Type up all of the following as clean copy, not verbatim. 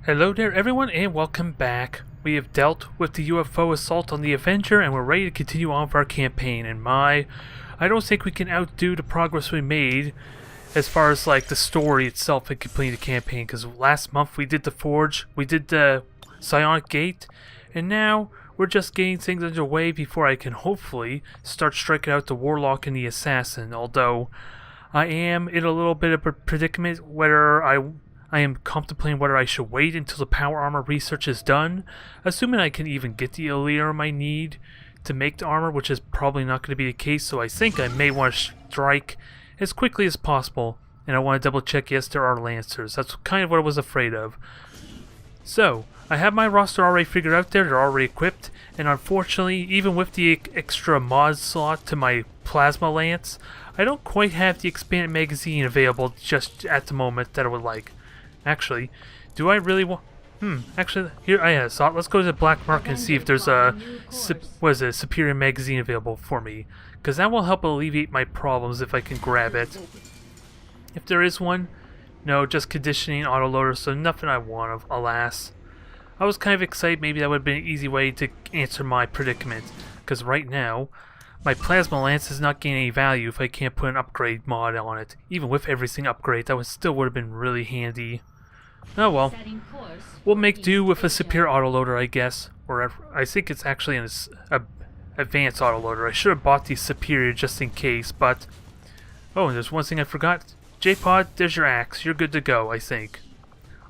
Hello there everyone and welcome back. We have dealt with the UFO assault on the Avenger and we're ready to continue on with our campaign. And I don't think we can outdo the progress we made as far as like the story itself and completing the campaign, because last month we did the Forge, we did the Psionic Gate, and now we're just getting things underway before I can hopefully start striking out the Warlock and the Assassin. Although I am in a little bit of a predicament whether I am contemplating whether I should wait until the power armor research is done, assuming I can even get the Elixir I need to make the armor, which is probably not going to be the case, so I think I may want to strike as quickly as possible, and I want to double check, yes, there are Lancers. That's kind of what I was afraid of. So, I have my roster already figured out there, they're already equipped, and unfortunately, even with the extra mod slot to my Plasma Lance, I don't quite have the expanded magazine available just at the moment that I would like. Actually, do I really want... actually, here I have. So let's go to the black market and see if there's a superior magazine available for me, because that will help alleviate my problems if I can grab it. If there is one, no, just conditioning autoloader, so nothing I want, alas. I was kind of excited, maybe that would have been an easy way to answer my predicament, because right now, my Plasma Lance is not gaining any value if I can't put an upgrade mod on it. Even with everything upgrade, that still would have been really handy. Oh well, we'll make do with a superior autoloader, I guess. Or I think it's actually an advanced autoloader. I should have bought the superior just in case, but... Oh, and there's one thing I forgot. J-Pod, there's your axe. You're good to go, I think.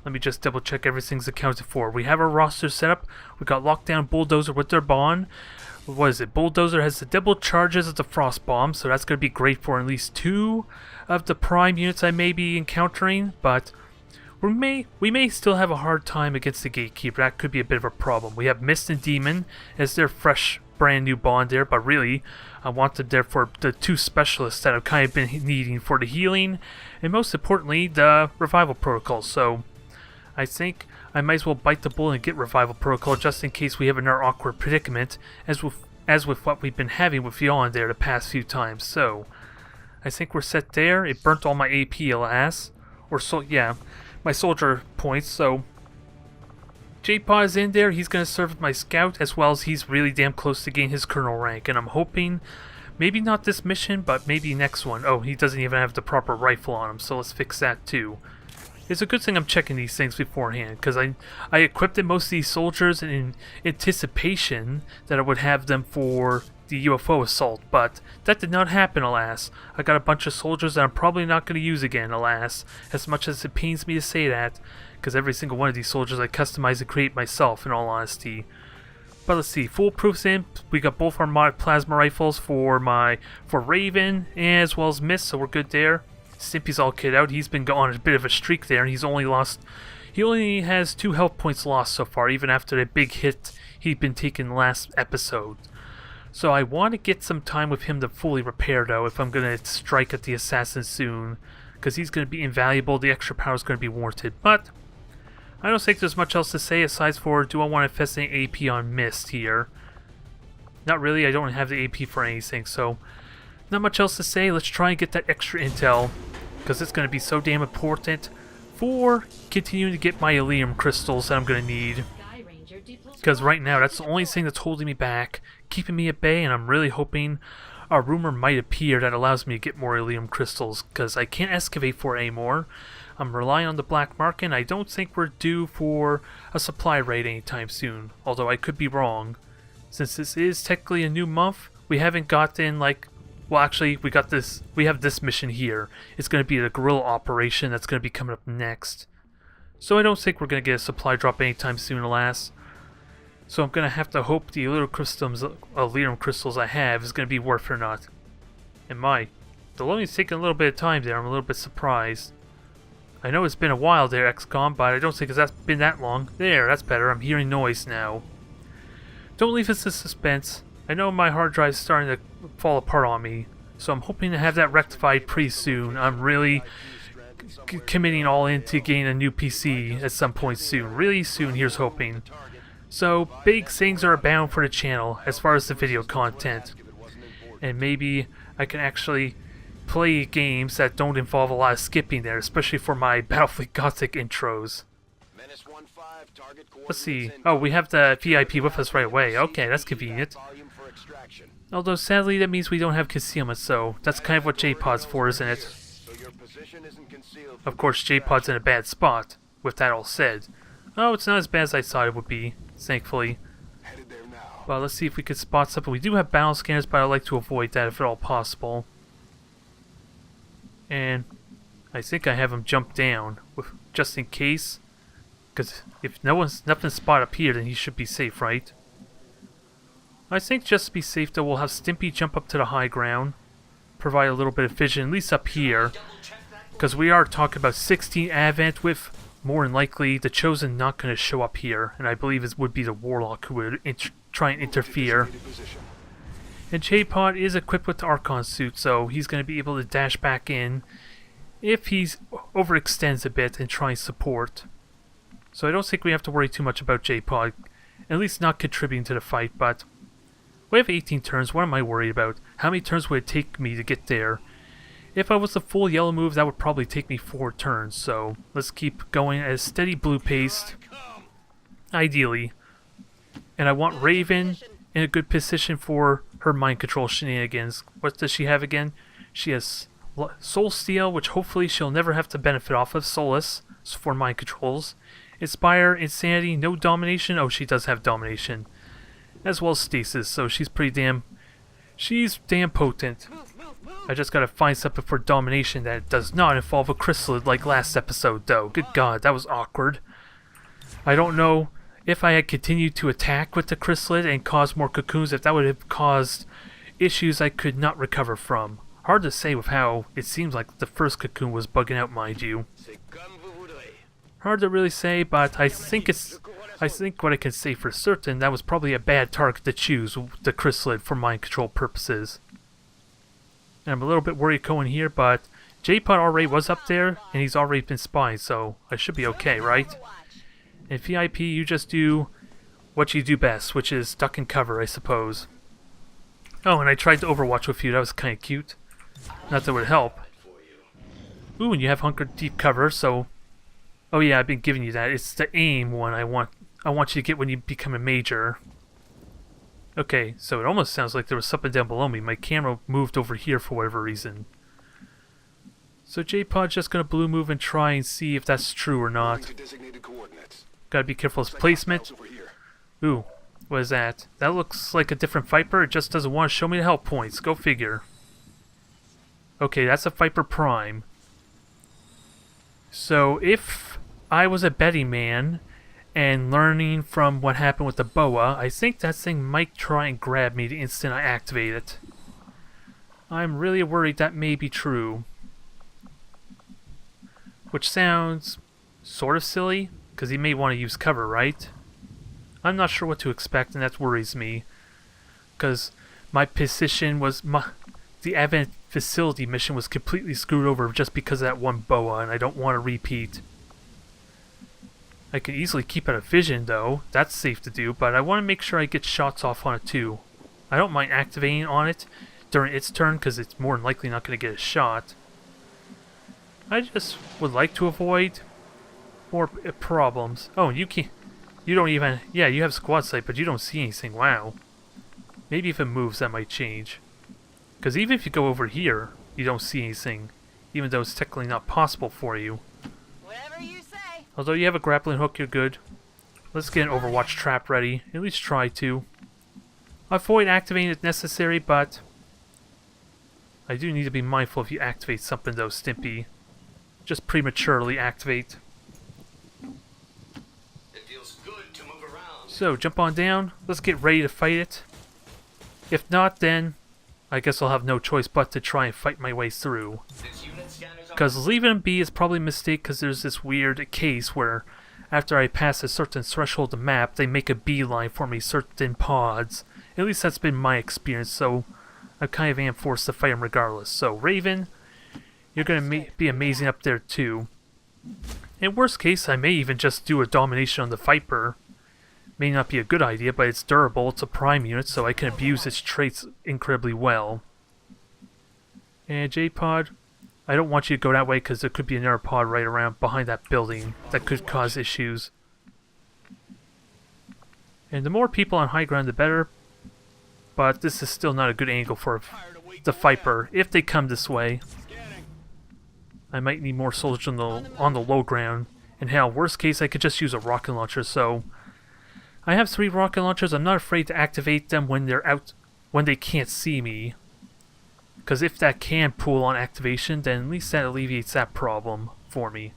Let me just double check everything's accounted for. We have our roster set up. We got Lockdown Bulldozer with their bond. What is it? Bulldozer has the double charges of the Frost Bomb, so that's going to be great for at least 2 of the prime units I may be encountering, but... We may still have a hard time against the Gatekeeper. That could be a bit of a problem. We have Mist and Demon as their fresh, brand new bond there, but really, I want them there for the 2 specialists that I've kind of been needing for the healing, and most importantly, the Revival Protocol. So, I think I might as well bite the bullet and get Revival Protocol just in case we have another awkward predicament, as with what we've been having with Yawn there the past few times. So, I think we're set there. It burnt all my AP, alas. Or so, yeah. My soldier points, so J-Paw is in there. He's going to serve as my scout, as well as he's really damn close to getting his colonel rank, and I'm hoping, maybe not this mission, but maybe next one. Oh, he doesn't even have the proper rifle on him, so let's fix that too. It's a good thing I'm checking these things beforehand, because I equipped most of these soldiers in anticipation that I would have them for the UFO assault, but that did not happen, alas. I got a bunch of soldiers that I'm probably not going to use again, alas, as much as it pains me to say that, because every single one of these soldiers I customize and create myself, in all honesty. But let's see, foolproof's in. We got both our mod plasma rifles for Raven, as well as Mist, so we're good there. Stimpy's all kitted out. He's been on a bit of a streak there, and he only has 2 health points lost so far, even after the big hit he'd been taking last episode. So I want to get some time with him to fully repair, though, if I'm going to strike at the Assassin soon, because he's going to be invaluable. The extra power is going to be warranted. But I don't think there's much else to say aside for, do I want to invest any AP on Mist here? Not really. I don't have the AP for anything, so not much else to say. Let's try and get that extra intel, because it's going to be so damn important for continuing to get my Elixir crystals that I'm going to need. Because right now, that's the only thing that's holding me back, keeping me at bay, and I'm really hoping a rumor might appear that allows me to get more Elixir crystals, because I can't excavate for it anymore. I'm relying on the black market, and I don't think we're due for a supply raid anytime soon, although I could be wrong. Since this is technically a new month, we haven't gotten, well, actually, we have this mission here. It's going to be the guerrilla operation that's going to be coming up next. So I don't think we're going to get a supply drop anytime soon, alas. So I'm going to have to hope the Elixir crystals I have is going to be worth it or not. And the loading's taking a little bit of time there. I'm a little bit surprised. I know it's been a while there, XCOM, but I don't think it's been that long. There, that's better. I'm hearing noise now. Don't leave us in suspense. I know my hard drive's starting to fall apart on me, so I'm hoping to have that rectified pretty soon. I'm really committing all into getting a new PC at some point soon. Really soon, here's hoping. So, big things are abound for the channel as far as the video content. And maybe I can actually play games that don't involve a lot of skipping there, especially for my Battlefield Gothic intros. Let's see. Oh, we have the VIP with us right away. Okay, that's convenient. Although, sadly, that means we don't have concealment, so that's kind of what J-Pod's for, isn't it? Of course, J-Pod's in a bad spot, with that all said. Oh, it's not as bad as I thought it would be, thankfully. Well, let's see if we can spot something. We do have battle scanners, but I like to avoid that if at all possible. And I think I have him jump down, just in case. Because if nothing's spot up here, then he should be safe, right? I think just to be safe, though, we'll have Stimpy jump up to the high ground. Provide a little bit of vision, at least up here. Because we are talking about 16 Advent with, more than likely, the Chosen not going to show up here. And I believe it would be the Warlock who would try and interfere. And J-Pod is equipped with the Archon suit, so he's going to be able to dash back in if he overextends a bit and try and support. So I don't think we have to worry too much about J-Pod, at least not contributing to the fight, but we have 18 turns. What am I worried about? How many turns would it take me to get there? If I was the full yellow move, that would probably take me 4 turns, so let's keep going at a steady blue pace, ideally. And I want Raven in a good position for her mind control shenanigans. What does she have again? She has Soul Steal, which hopefully she'll never have to benefit off of. Solace for mind controls. Inspire, Insanity, no Domination. Oh, she does have Domination. As well as Stasis, so she's damn potent. I just gotta find something for Domination that does not involve a chrysalid like last episode, though. Good God, that was awkward. I don't know if I had continued to attack with the chrysalid and caused more cocoons, if that would have caused issues I could not recover from. Hard to say with how it seems like the first cocoon was bugging out, mind you. Hard to really say, but I think what I can say for certain, that was probably a bad target to choose, the chrysalid, for mind control purposes. And I'm a little bit worried going here, but J-Pod already was up there, and he's already been spying, so I should be okay, right? And VIP, you just do what you do best, which is duck and cover, I suppose. Oh, and I tried to Overwatch with you, that was kind of cute. Not that it would help. Ooh, and you have hunkered deep cover, so... Oh yeah, I've been giving you that. It's the aim one I want you to get when you become a major. Okay, so it almost sounds like there was something down below me. My camera moved over here for whatever reason. So J-Pod's just gonna blue move and try and see if that's true or not. Gotta be careful with placement. Ooh, what is that? That looks like a different Viper. It just doesn't want to show me the health points. Go figure. Okay, that's a Viper Prime. So if I was a betting man and learning from what happened with the boa, I think that thing might try and grab me the instant I activate it. I'm really worried that may be true. Which sounds sort of silly, because he may want to use cover, right? I'm not sure what to expect, and that worries me. Because my position was... the Advent facility mission was completely screwed over just because of that one boa, and I don't want to repeat. I can easily keep out of vision, though. That's safe to do, but I want to make sure I get shots off on it, too. I don't mind activating on it during its turn, because it's more than likely not going to get a shot. I just would like to avoid more problems. Oh, you can't... You don't even... Yeah, you have squad sight, but you don't see anything. Wow. Maybe if it moves, that might change. Because even if you go over here, you don't see anything, even though it's technically not possible for you. Whatever you say. Although you have a grappling hook, you're good. Let's get an Overwatch trap ready. At least try to. Avoid activating if necessary, but I do need to be mindful if you activate something, though, Stimpy. Just prematurely activate. It feels good to move around. So, jump on down. Let's get ready to fight it. If not, then I guess I'll have no choice but to try and fight my way through. Because leaving him be is probably a mistake, because there's this weird case where after I pass a certain threshold of the map, they make a beeline for me certain pods. At least that's been my experience, so I kind of am forced to fight him regardless. So Raven, you're going to be amazing up there too. In worst case, I may even just do a domination on the Viper. May not be a good idea, but it's durable, it's a prime unit, so I can abuse its traits incredibly well. And J-Pod, I don't want you to go that way because there could be another pod right around behind that building that could cause issues. And the more people on high ground, the better. But this is still not a good angle for the Viper if they come this way. I might need more soldiers on the low ground. And hell, worst case, I could just use a rocket launcher. So I have 3 rocket launchers. I'm not afraid to activate them when they're out, when they can't see me. Because if that can pull on activation, then at least that alleviates that problem for me.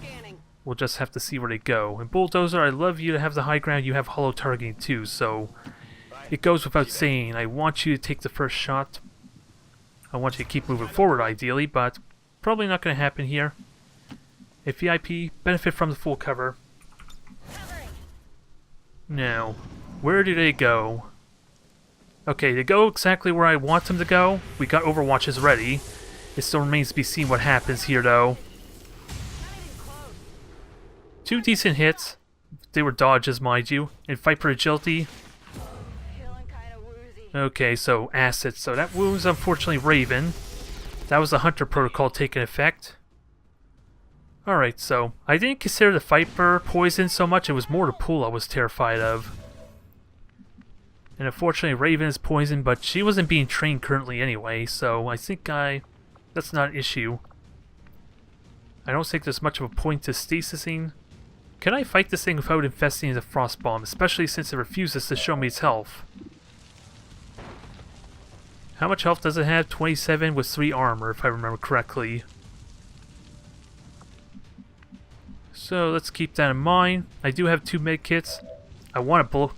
Scanning. We'll just have to see where they go. And Bulldozer, I love you to have the high ground. You have hollow targeting too, so it goes without saying. I want you to take the first shot. I want you to keep moving forward ideally, but probably not going to happen here. A VIP, benefit from the full cover. Covering. Now, where do they go? Okay, they go exactly where I want them to go. We got Overwatches ready. It still remains to be seen what happens here, though. Not even close. 2 decent hits. They were dodges, mind you. And Viper agility. Feeling kind of woozy. Okay, so assets. So that wounds, unfortunately, Raven. That was the Hunter Protocol taking effect. Alright, so I didn't consider the Viper poison so much. It was more the pool I was terrified of. And unfortunately, Raven is poisoned, but she wasn't being trained currently anyway, so I think that's not an issue. I don't think there's much of a point to stasising. Can I fight this thing without infesting the frost bomb, especially since it refuses to show me its health? How much health does it have? 27 with 3 armor, if I remember correctly. So let's keep that in mind. I do have 2 medkits. I want to blow...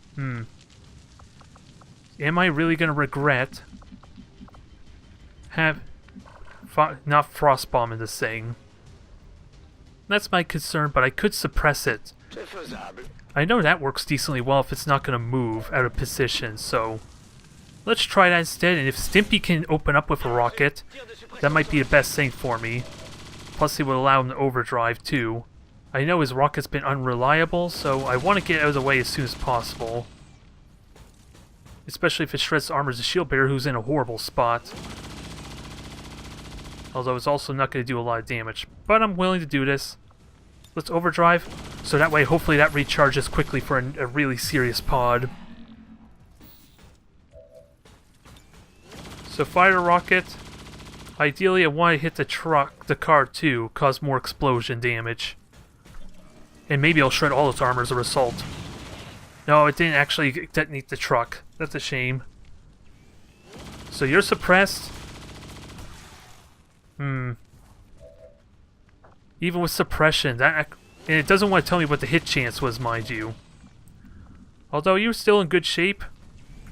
Am I really going to regret not frostbombing this thing? That's my concern, but I could suppress it. I know that works decently well if it's not going to move out of position, so let's try that instead. And if Stimpy can open up with a rocket, that might be the best thing for me. Plus it would allow him to overdrive too. I know his rocket's been unreliable, so I want to get it out of the way as soon as possible. Especially if it shreds the armor as a shield bearer who's in a horrible spot. Although it's also not going to do a lot of damage. But I'm willing to do this. Let's overdrive. So that way hopefully that recharges quickly for a really serious pod. So fire a rocket. Ideally I want to hit the car too. Cause more explosion damage. And maybe I'll shred all its armor as a result. No, it didn't actually detonate the truck. That's a shame. So you're suppressed. Even with suppression, and it doesn't want to tell me what the hit chance was, mind you. Although you're still in good shape.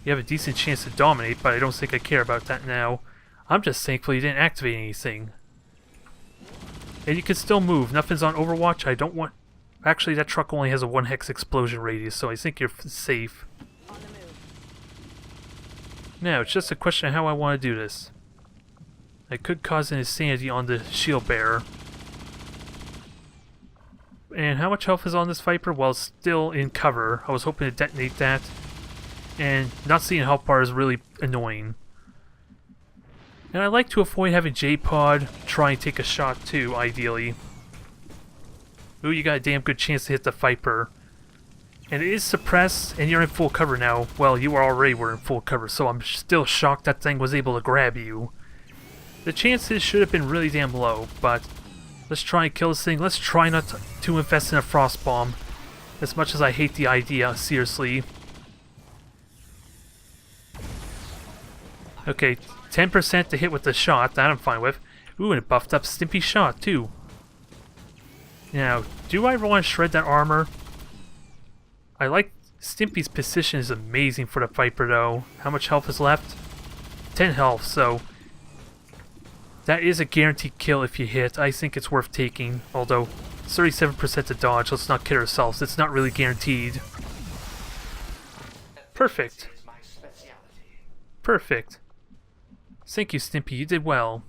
You have a decent chance to dominate, but I don't think I care about that now. I'm just thankful you didn't activate anything. And you can still move. Nothing's on Overwatch. I don't want... Actually, that truck only has a 1 hex explosion radius, so I think you're safe. On the move. Now, it's just a question of how I want to do this. I could cause an insanity on the shield bearer. And how much health is on this Viper? Well, it's still in cover. I was hoping to detonate that. And not seeing health bar is really annoying. And I like to avoid having J-Pod try and take a shot too, ideally. Ooh, you got a damn good chance to hit the Viper. And it is suppressed, and you're in full cover now. Well, you already were in full cover, so I'm still shocked that thing was able to grab you. The chances should have been really damn low, but let's try and kill this thing. Let's try not to invest in a frost bomb. As much as I hate the idea, seriously. Okay, 10% to hit with the shot, that I'm fine with. Ooh, and it buffed up Stimpy's shot, too. Now, do I want to shred that armor? I like Stimpy's position is amazing for the Viper, though. How much health is left? 10 health, so... That is a guaranteed kill if you hit. I think it's worth taking. Although, 37% to dodge. Let's not kid ourselves. It's not really guaranteed. Perfect. Perfect. Thank you, Stimpy. You did well.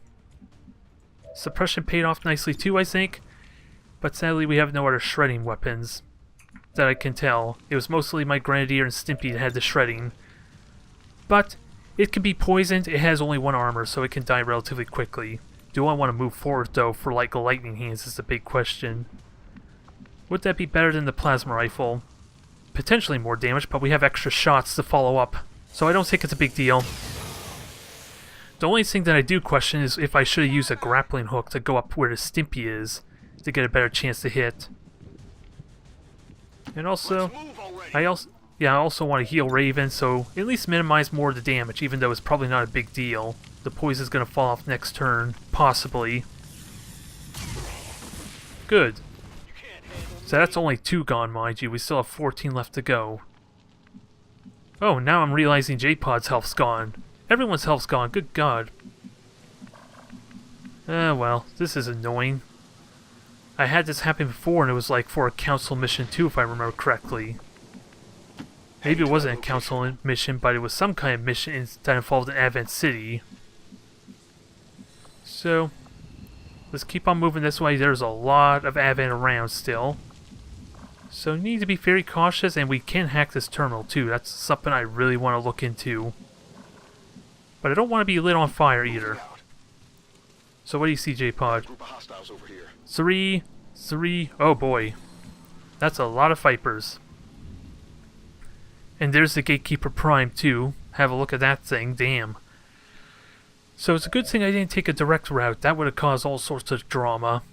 Suppression paid off nicely too, I think. But sadly, we have no other shredding weapons. That I can tell. It was mostly my Grenadier and Stimpy that had the shredding. But... it can be poisoned. It has only 1 armor, so it can die relatively quickly. Do I want to move forward, though, for, like, lightning hands is the big question. Would that be better than the plasma rifle? Potentially more damage, but we have extra shots to follow up. So I don't think it's a big deal. The only thing that I do question is if I should have used a grappling hook to go up where the Stimpy is to get a better chance to hit. And also, I also want to heal Raven, so at least minimize more of the damage, even though it's probably not a big deal. The poison's going to fall off next turn, possibly. Good. So that's only 2 gone, mind you. We still have 14 left to go. Oh, now I'm realizing J-Pod's health's gone. Everyone's health's gone, good god. Well, this is annoying. I had this happen before and it was like for a council mission too, if I remember correctly. Maybe it wasn't a council mission, but it was some kind of mission that involved an Advent City. So, let's keep on moving this way. There's a lot of Advent around still. So you need to be very cautious, and we can hack this terminal too. That's something I really want to look into. But I don't want to be lit on fire either. So what do you see, J-Pod? 3, oh boy. That's a lot of Vipers. And there's the Gatekeeper Prime too. Have a look at that thing, damn. So it's a good thing I didn't take a direct route. That would have caused all sorts of drama.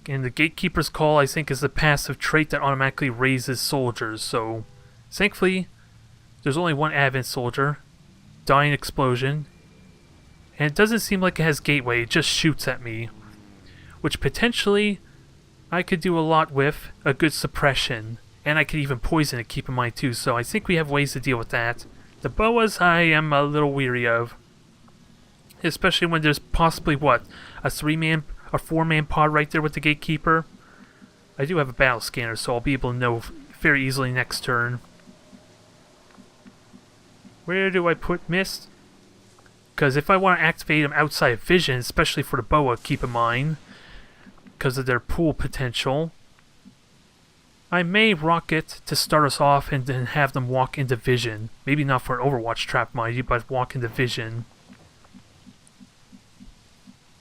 And the Gatekeeper's Call, I think, is the passive trait that automatically raises soldiers. So, thankfully, there's only one Advent soldier. Dying explosion. And it doesn't seem like it has gateway, it just shoots at me. Which potentially, I could do a lot with a good suppression. And I could even poison it, keep in mind too. So I think we have ways to deal with that. The boas I am a little weary of. Especially when there's possibly, what, a 4-man pod right there with the Gatekeeper. I do have a battle scanner, so I'll be able to know very easily next turn. Where do I put Mist? Because if I want to activate them outside of vision, especially for the boa, keep in mind, because of their pool potential, I may rocket to start us off and then have them walk into vision. Maybe not for an Overwatch trap, mind you, but walk into vision.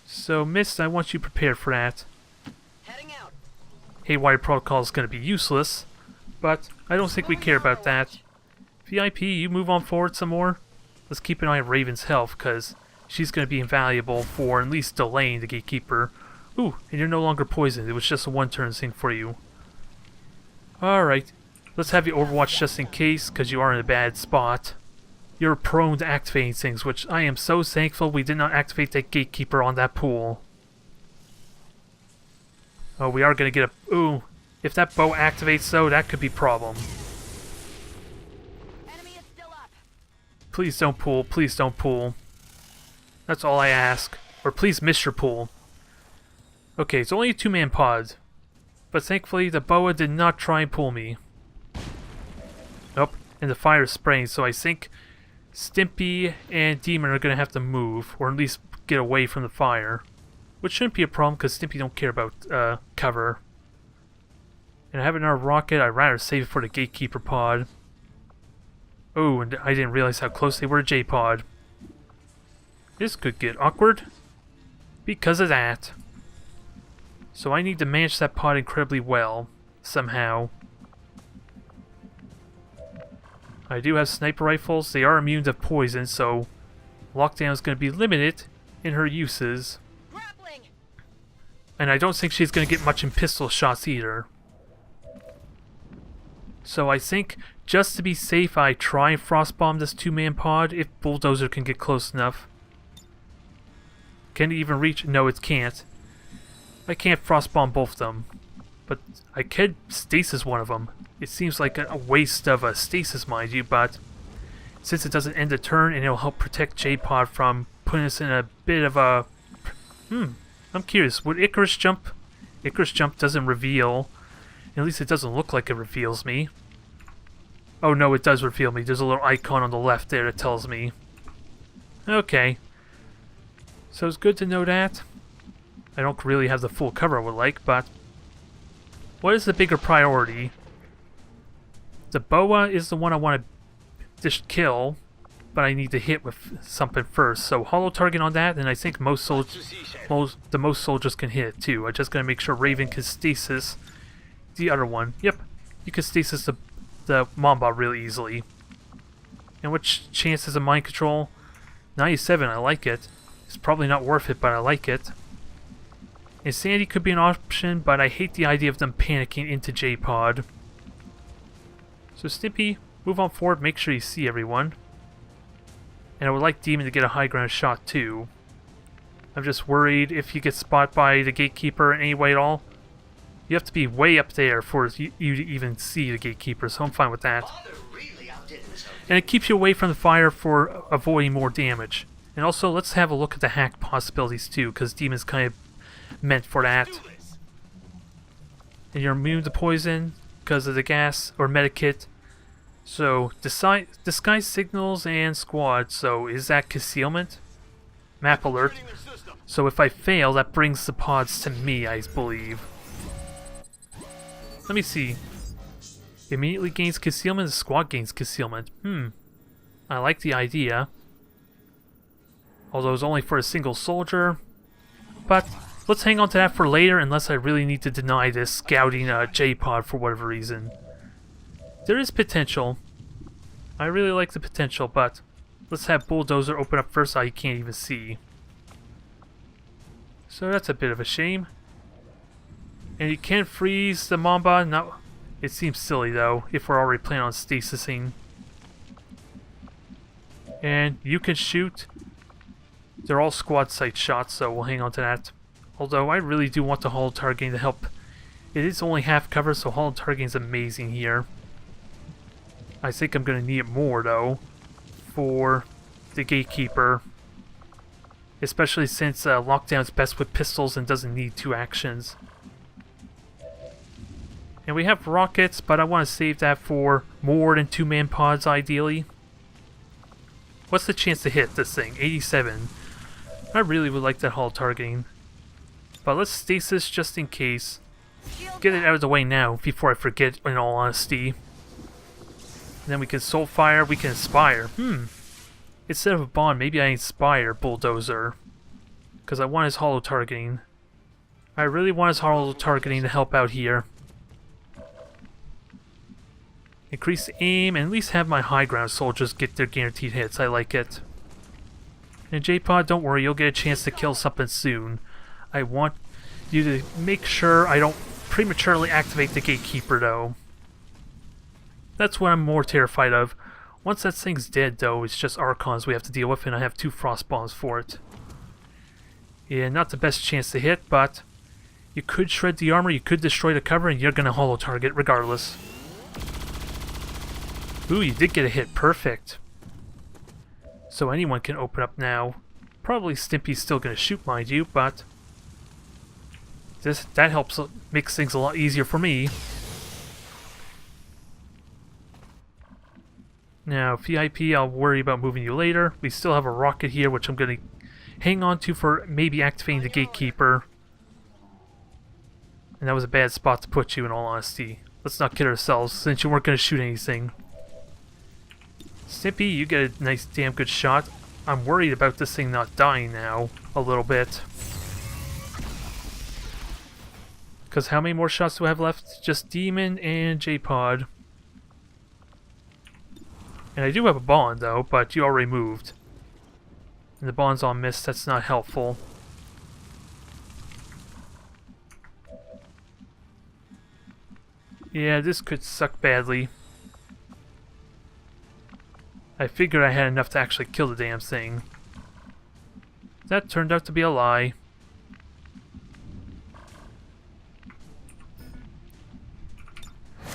So, Mist, I want you prepared for that. Heading out. Haywire Protocol is going to be useless, but I don't think we care about that. VIP, you move on forward some more. Let's keep an eye on Raven's health, because she's going to be invaluable for at least delaying the Gatekeeper. Ooh, and you're no longer poisoned. It was just a one-turn thing for you. Alright, let's have you Overwatch just in case, because you are in a bad spot. You're prone to activating things, which I am so thankful we did not activate that Gatekeeper on that pool. Oh, we are going to get a... Ooh, if that bow activates though, that could be a problem. Enemy is still up. Please don't pull, please don't pull. That's all I ask. Or please miss your pull. Okay, it's only a 2-man pod. But thankfully, the boa did not try and pull me. Nope, and the fire is spraying, so I think Stimpy and Demon are going to have to move, or at least get away from the fire. Which shouldn't be a problem, because Stimpy don't care about cover. And I have another rocket, I'd rather save it for the Gatekeeper pod. Oh, and I didn't realize how close they were to J-Pod. This could get awkward because of that. So I need to manage that pod incredibly well, somehow. I do have sniper rifles. They are immune to poison, so lockdown is going to be limited in her uses. Grappling. And I don't think she's going to get much in pistol shots either. So I think, just to be safe, I try and frostbomb this 2-man pod if Bulldozer can get close enough. Can it even reach? No, it can't. I can't frostbomb both of them. But I could stasis one of them. It seems like a waste of a stasis, mind you, but since it doesn't end the turn and it'll help protect J-Pod from putting us in a bit of a... I'm curious, would Icarus jump? Icarus jump doesn't reveal. At least it doesn't look like it reveals me. Oh no, it does reveal me. There's a little icon on the left there that tells me. Okay. So it's good to know that. I don't really have the full cover I would like, but... what is the bigger priority? The boa is the one I want to just kill. but I need to hit with something first. So hollow target on that, and I think the most soldiers can hit it too. I just gotta make sure Raven can stasis the other one. Yep, you can stasis the Mamba really easily. And which chances of mind control? 97, I like it. It's probably not worth it, but I like it. Insanity could be an option, but I hate the idea of them panicking into J-Pod. So Snippy, move on forward, make sure you see everyone. And I would like Demon to get a high ground shot too. I'm just worried if you get spotted by the Gatekeeper in any way at all. You have to be way up there for you to even see the Gatekeeper, so I'm fine with that. And it keeps you away from the fire for avoiding more damage. And also, let's have a look at the hack possibilities too, because Demon's kind of meant for that. And you're immune to poison because of the gas or medikit. So, disguise signals and squad. So, is that concealment? Map alert. So if I fail, that brings the pods to me, I believe. Let me see. Immediately gains concealment, the squad gains concealment. I like the idea. Although it's only for a single soldier. But let's hang on to that for later unless I really need to deny this scouting J-Pod for whatever reason. There is potential. I really like the potential, but let's have Bulldozer open up first so you can't even see. So that's a bit of a shame. And you can't freeze the Mamba. No, it seems silly though, if we're already planning on stasising. And you can shoot. They're all squad site shots, so we'll hang on to that. Although I really do want the hollow targeting to help. It is only half cover, so hollow targeting is amazing here. I think I'm going to need it more though for the Gatekeeper. Especially since Lockdown's best with pistols and doesn't need 2 actions. And we have rockets, but I want to save that for more than 2-man pods ideally. What's the chance to hit this thing? 87. I really would like that hull targeting. But let's stasis just in case. Get it out of the way now before I forget, in all honesty. And then we can soul fire, we can inspire. Instead of a bond, maybe I inspire Bulldozer. Because I want his hollow targeting. I really want his hollow targeting to help out here. Increase aim and at least have my high ground soldiers get their guaranteed hits. I like it. And J-Pod, don't worry, you'll get a chance to kill something soon. I want you to make sure I don't prematurely activate the Gatekeeper though. That's what I'm more terrified of. Once that thing's dead though, it's just Archons we have to deal with, and I have 2 frost bombs for it. Yeah, not the best chance to hit, but you could shred the armor, you could destroy the cover, and you're gonna hollow target regardless. Ooh, you did get a hit. Perfect. So anyone can open up now. Probably Stimpy's still gonna shoot, mind you, but that helps makes things a lot easier for me. Now, VIP, I'll worry about moving you later. We still have a rocket here, which I'm gonna hang on to for maybe activating the Gatekeeper. And that was a bad spot to put you, in all honesty. Let's not kid ourselves, since you weren't gonna shoot anything. Snippy, you get a nice damn good shot. I'm worried about this thing not dying now, a little bit. Because how many more shots do I have left? Just Demon and J-Pod. And I do have a bond though, but you already moved. And the bond's on miss, that's not helpful. Yeah, this could suck badly. I figured I had enough to actually kill the damn thing. That turned out to be a lie.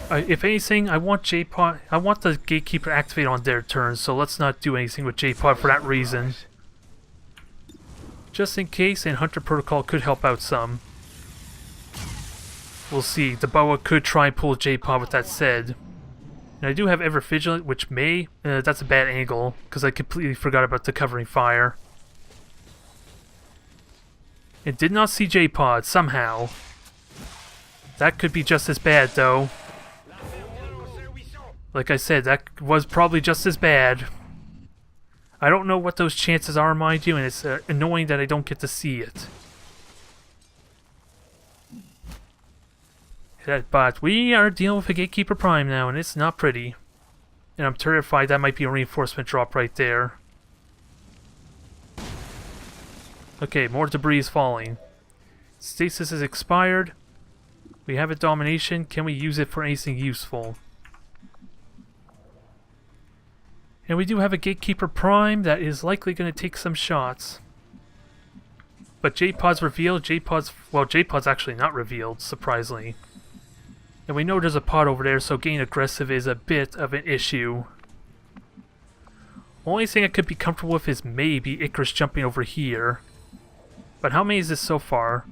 If anything, I want J-Pod. I want the Gatekeeper to activate on their turn, so let's not do anything with J-Pod for that reason. Just in case, and Hunter Protocol could help out some. We'll see. The Boa could try and pull J-Pod with that said. And I do have Ever Vigilant, which may... that's a bad angle, because I completely forgot about the covering fire. And did not see J-Pod, somehow. That could be just as bad, though. Like I said, that was probably just as bad. I don't know what those chances are, mind you, and it's annoying that I don't get to see it. But we are dealing with a Gatekeeper Prime now, and it's not pretty. And I'm terrified that might be a reinforcement drop right there. Okay, more debris is falling. Stasis is expired. We have a domination. Can we use it for anything useful? And we do have a Gatekeeper Prime that is likely going to take some shots. But J-Pod's revealed. J-Pod's actually not revealed, surprisingly. And we know there's a pod over there, so getting aggressive is a bit of an issue. Only thing I could be comfortable with is maybe Icarus jumping over here. But how many is this so far?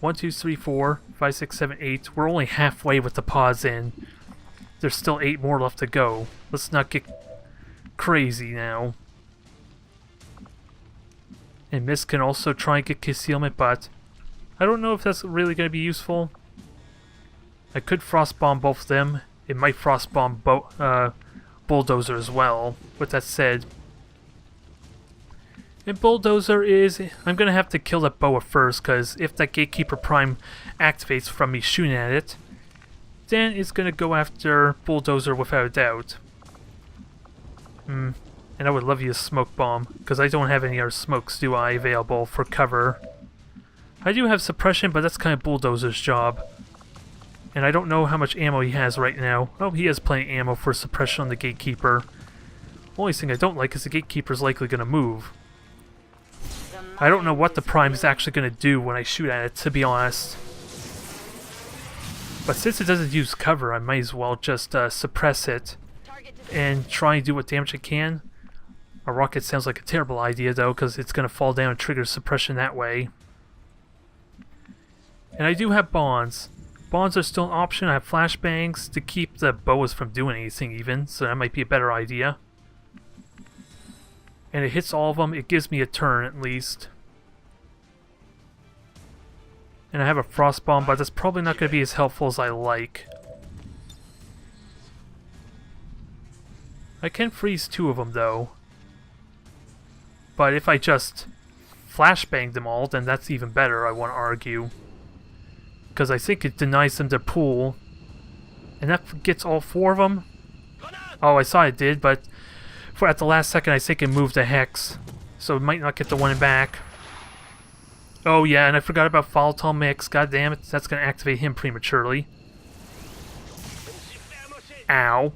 1, 2, 3, 4, 5, 6, 7, 8. We're only halfway with the pods in. There's still 8 more left to go. Let's not get crazy now. And Mist can also try and get concealment, but I don't know if that's really going to be useful. I could frostbomb both of them. It might frostbomb Bulldozer as well. With that said, and Bulldozer is... I'm going to have to kill that boa first, because if that Gatekeeper Prime activates from me shooting at it, then it's going to go after Bulldozer without a doubt. And I would love to use Smoke Bomb, because I don't have any other smokes, do I, available for cover. I do have Suppression, but that's kind of Bulldozer's job. And I don't know how much ammo he has right now. Oh, he has plenty of ammo for Suppression on the Gatekeeper. Only thing I don't like is the Gatekeeper's likely going to move. I don't know what the Prime is actually going to do when I shoot at it, to be honest. But since it doesn't use cover, I might as well just suppress it and try and do what damage it can. A rocket sounds like a terrible idea, though, because it's going to fall down and trigger suppression that way. And I do have bonds. Bonds are still an option. I have flashbangs to keep the boas from doing anything even, so that might be a better idea. And it hits all of them. It gives me a turn at least. And I have a frost bomb, but that's probably not going to be as helpful as I like. I can freeze 2 of them though. But if I just flashbang them all, then that's even better, I want to argue. Because I think it denies them their pool. And that gets all 4 of them. Oh, I saw it did, but at the last second I think it moved a hex. So it might not get the one back. Oh yeah, and I forgot about Volatile Mix. God damn it, that's going to activate him prematurely. Ow.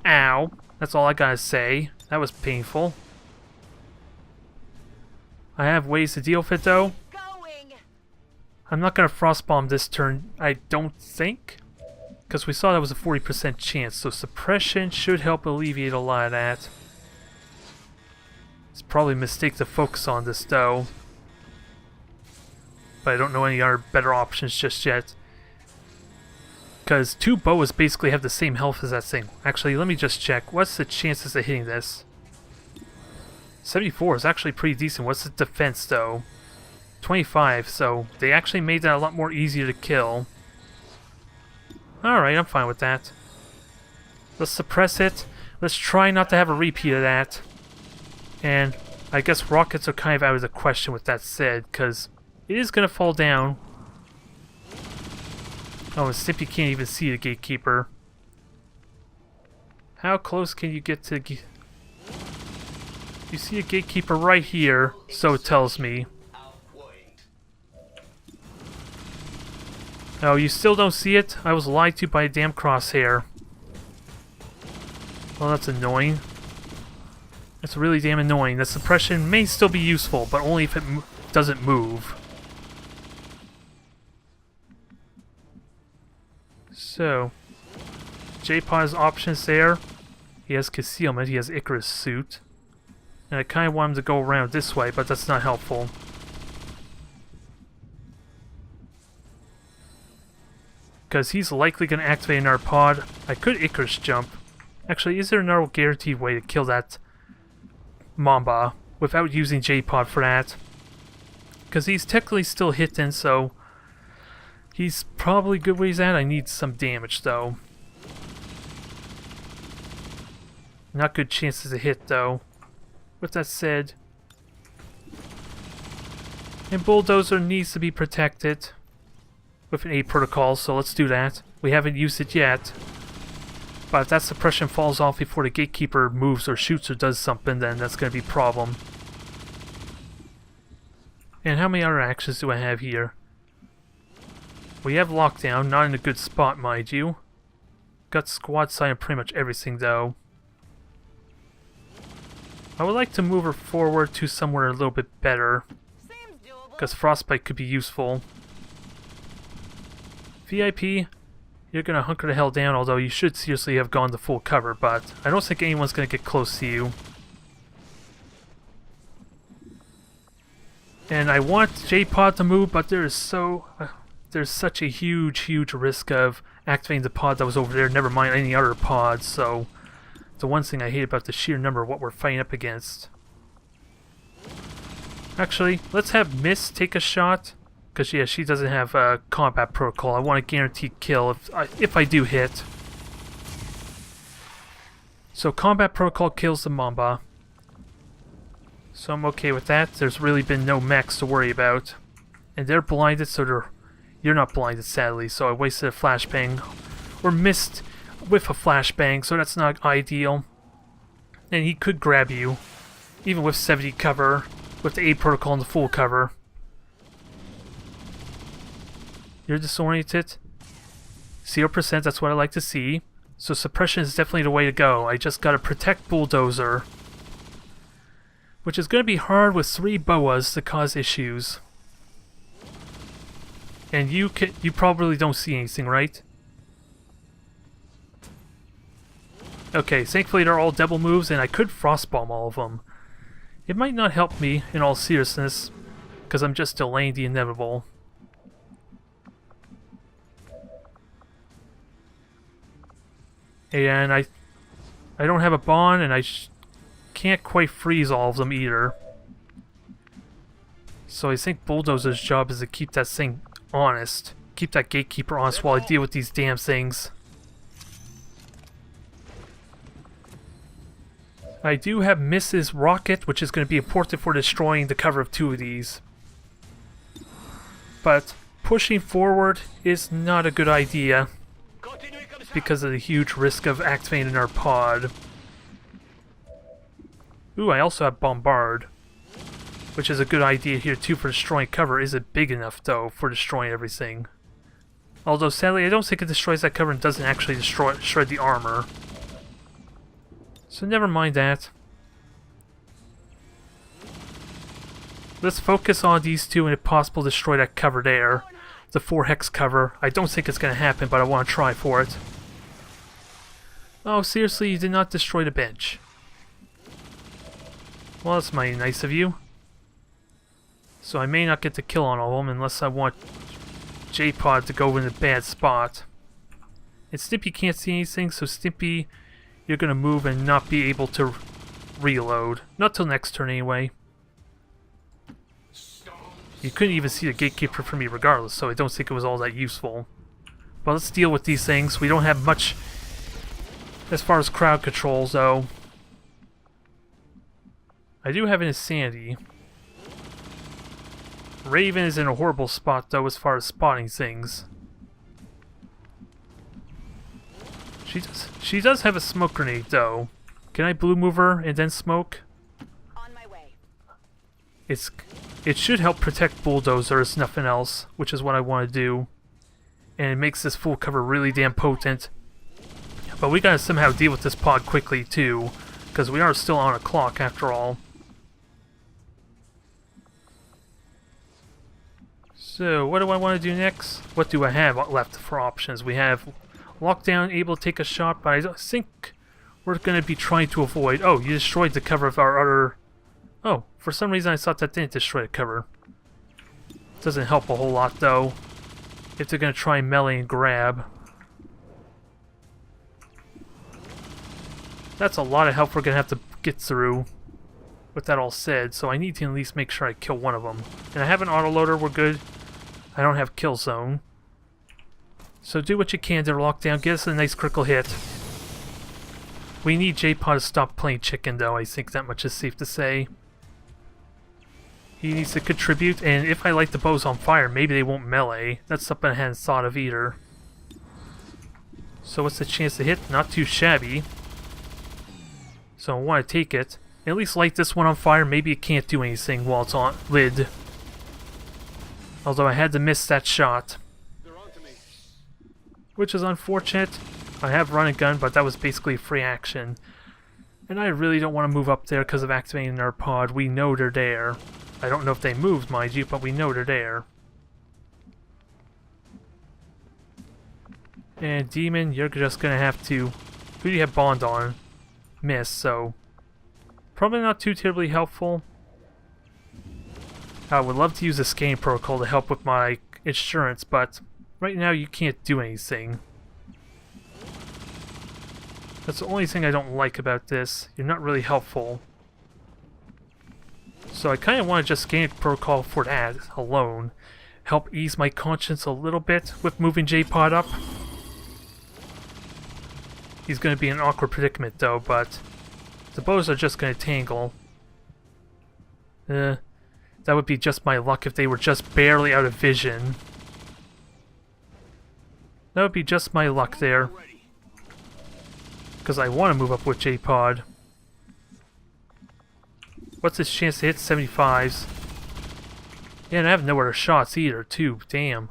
Ow. That's all I gotta say. That was painful. I have ways to deal with it though. I'm not going to frostbomb this turn, I don't think. Because we saw that was a 40% chance, so suppression should help alleviate a lot of that. It's probably a mistake to focus on this though. But I don't know any other better options just yet. Because 2 boas basically have the same health as that thing. Actually, let me just check. What's the chances of hitting this? 74 is actually pretty decent. What's the defense though? 25, so they actually made that a lot more easier to kill. Alright, I'm fine with that. Let's suppress it. Let's try not to have a repeat of that. And I guess rockets are kind of out of the question with that said, because it is going to fall down. Oh, and Stimpy can't even see the Gatekeeper. How close can you get to... You see a Gatekeeper right here, so it tells me. Oh, you still don't see it? I was lied to by a damn crosshair. Well, that's annoying. That's really damn annoying. The suppression may still be useful, but only if it doesn't move. So, J-Pod's options there. He has concealment, he has Icarus suit. And I kind of want him to go around this way, but that's not helpful. Because he's likely going to activate another pod. I could Icarus jump. Actually, is there another guaranteed way to kill that Mamba without using J-Pod for that? Because he's technically still hitting, so he's probably good where he's at. I need some damage, though. Not good chances to hit, though. With that said... And Bulldozer needs to be protected with an 8 protocol, so let's do that. We haven't used it yet. But if that suppression falls off before the Gatekeeper moves or shoots or does something, then that's going to be a problem. And how many other actions do I have here? We have lockdown, not in a good spot, mind you. Got squad sight on pretty much everything, though. I would like to move her forward to somewhere a little bit better, Seems doable. because Frostbite could be useful. VIP, you're gonna hunker the hell down, although you should seriously have gone to full cover, but I don't think anyone's gonna get close to you. And I want J-Pod to move, but there's such a huge risk of activating the pod that was over there, never mind any other pods, so... The one thing I hate about the sheer number of what we're fighting up against. Actually, let's have Miss take a shot. Because, yeah, she doesn't have a combat protocol. I want a guaranteed kill if I do hit. So, combat protocol kills the Mamba. So I'm okay with that. There's really been no mechs to worry about. And they're blinded, so you're not blinded, sadly. So I wasted a flashbang. Or missed... with a flashbang, so that's not ideal. And he could grab you, even with 70 cover, with the 8 protocol and the full cover. You're disoriented. 0%, that's what I like to see. So suppression is definitely the way to go. I just gotta protect Bulldozer. Which is gonna be hard with 3 boas to cause issues. And you probably don't see anything, right? Okay, thankfully they're all double moves, and I could frostbomb all of them. It might not help me, in all seriousness, because I'm just delaying the inevitable. And I don't have a bond, and I can't quite freeze all of them either. So I think Bulldozer's job is to keep that thing honest. Keep that Gatekeeper honest while I deal with these damn things. I do have Mrs. Rocket, which is going to be important for destroying the cover of 2 of these. But pushing forward is not a good idea because of the huge risk of activating our pod. Ooh, I also have Bombard, which is a good idea here too for destroying cover. Is it big enough, though, for destroying everything? Although, sadly, I don't think it destroys that cover and doesn't actually shred the armor. So never mind that. Let's focus on these 2 and if possible destroy that cover there. The 4 hex cover. I don't think it's going to happen, but I want to try for it. Oh, seriously, you did not destroy the bench. Well, that's mighty nice of you. So I may not get the kill on all of them unless I want J-Pod to go in a bad spot. And Stimpy can't see anything, so Stimpy... You're gonna move and not be able to reload. Not till next turn anyway. You couldn't even see the Gatekeeper from me regardless, so I don't think it was all that useful. But let's deal with these things. We don't have much as far as crowd controls, though. I do have an Insanity. Raven is in a horrible spot, though, as far as spotting things. She does have a smoke grenade, though. Can I blue move her and then smoke? On my way. It should help protect Bulldozer as nothing else, which is what I want to do. And it makes this full cover really damn potent. But we gotta somehow deal with this pod quickly, too, because we are still on a clock after all. So, what do I want to do next? What do I have left for options? We have lockdown, able to take a shot, but I don't think we're going to be trying to avoid... Oh, you destroyed the cover of our other... Oh, for some reason I thought that didn't destroy the cover. Doesn't help a whole lot, though, if they're going to try and melee and grab. That's a lot of help we're going to have to get through. With that all said, so I need to at least make sure I kill one of them. And I have an autoloader, we're good. I don't have kill zone. So do what you can to lock down, get us a nice critical hit. We need J-Pod to stop playing chicken, though. I think that much is safe to say. He needs to contribute, and if I light the bows on fire, maybe they won't melee. That's something I hadn't thought of either. So what's the chance to hit? Not too shabby. So I want to take it. At least light this one on fire. Maybe it can't do anything while it's on lid. Although I had to miss that shot. Which is unfortunate. I have run and gun, but that was basically free action. And I really don't want to move up there because of activating our pod. We know they're there. I don't know if they moved, mind you, but we know they're there. And Demon, you're just gonna have to... Who do you have Bond on? Miss, so... Probably not too terribly helpful. I would love to use the scanning protocol to help with my insurance, but... Right now you can't do anything. That's the only thing I don't like about this. You're not really helpful. So I kind of want to just scan protocol for that alone. Help ease my conscience a little bit with moving J-Pod up. He's going to be in an awkward predicament though, but the bows are just going to tangle. That would be just my luck if they were just barely out of vision. That would be just my luck there. Because I want to move up with J-Pod. What's his chance to hit 75s? Yeah, and I have no other shots either, too. Damn.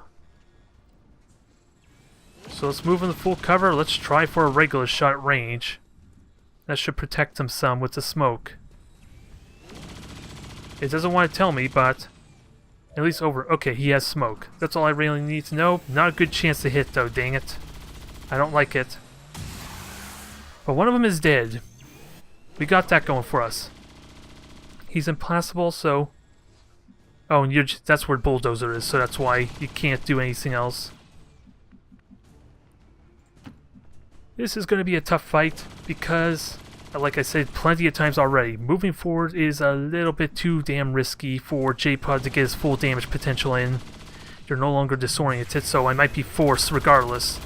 So let's move in the full cover. Let's try for a regular shot at range. That should protect him some with the smoke. It doesn't want to tell me, but... At least over... Okay, he has smoke. That's all I really need to know. Not a good chance to hit, though, dang it. I don't like it. But one of them is dead. We got that going for us. He's implacable, so... Oh, and that's where Bulldozer is, so that's why you can't do anything else. This is going to be a tough fight, because... Like I said plenty of times already, moving forward is a little bit too damn risky for J-Pod to get his full damage potential in. You're no longer disoriented, so I might be forced regardless.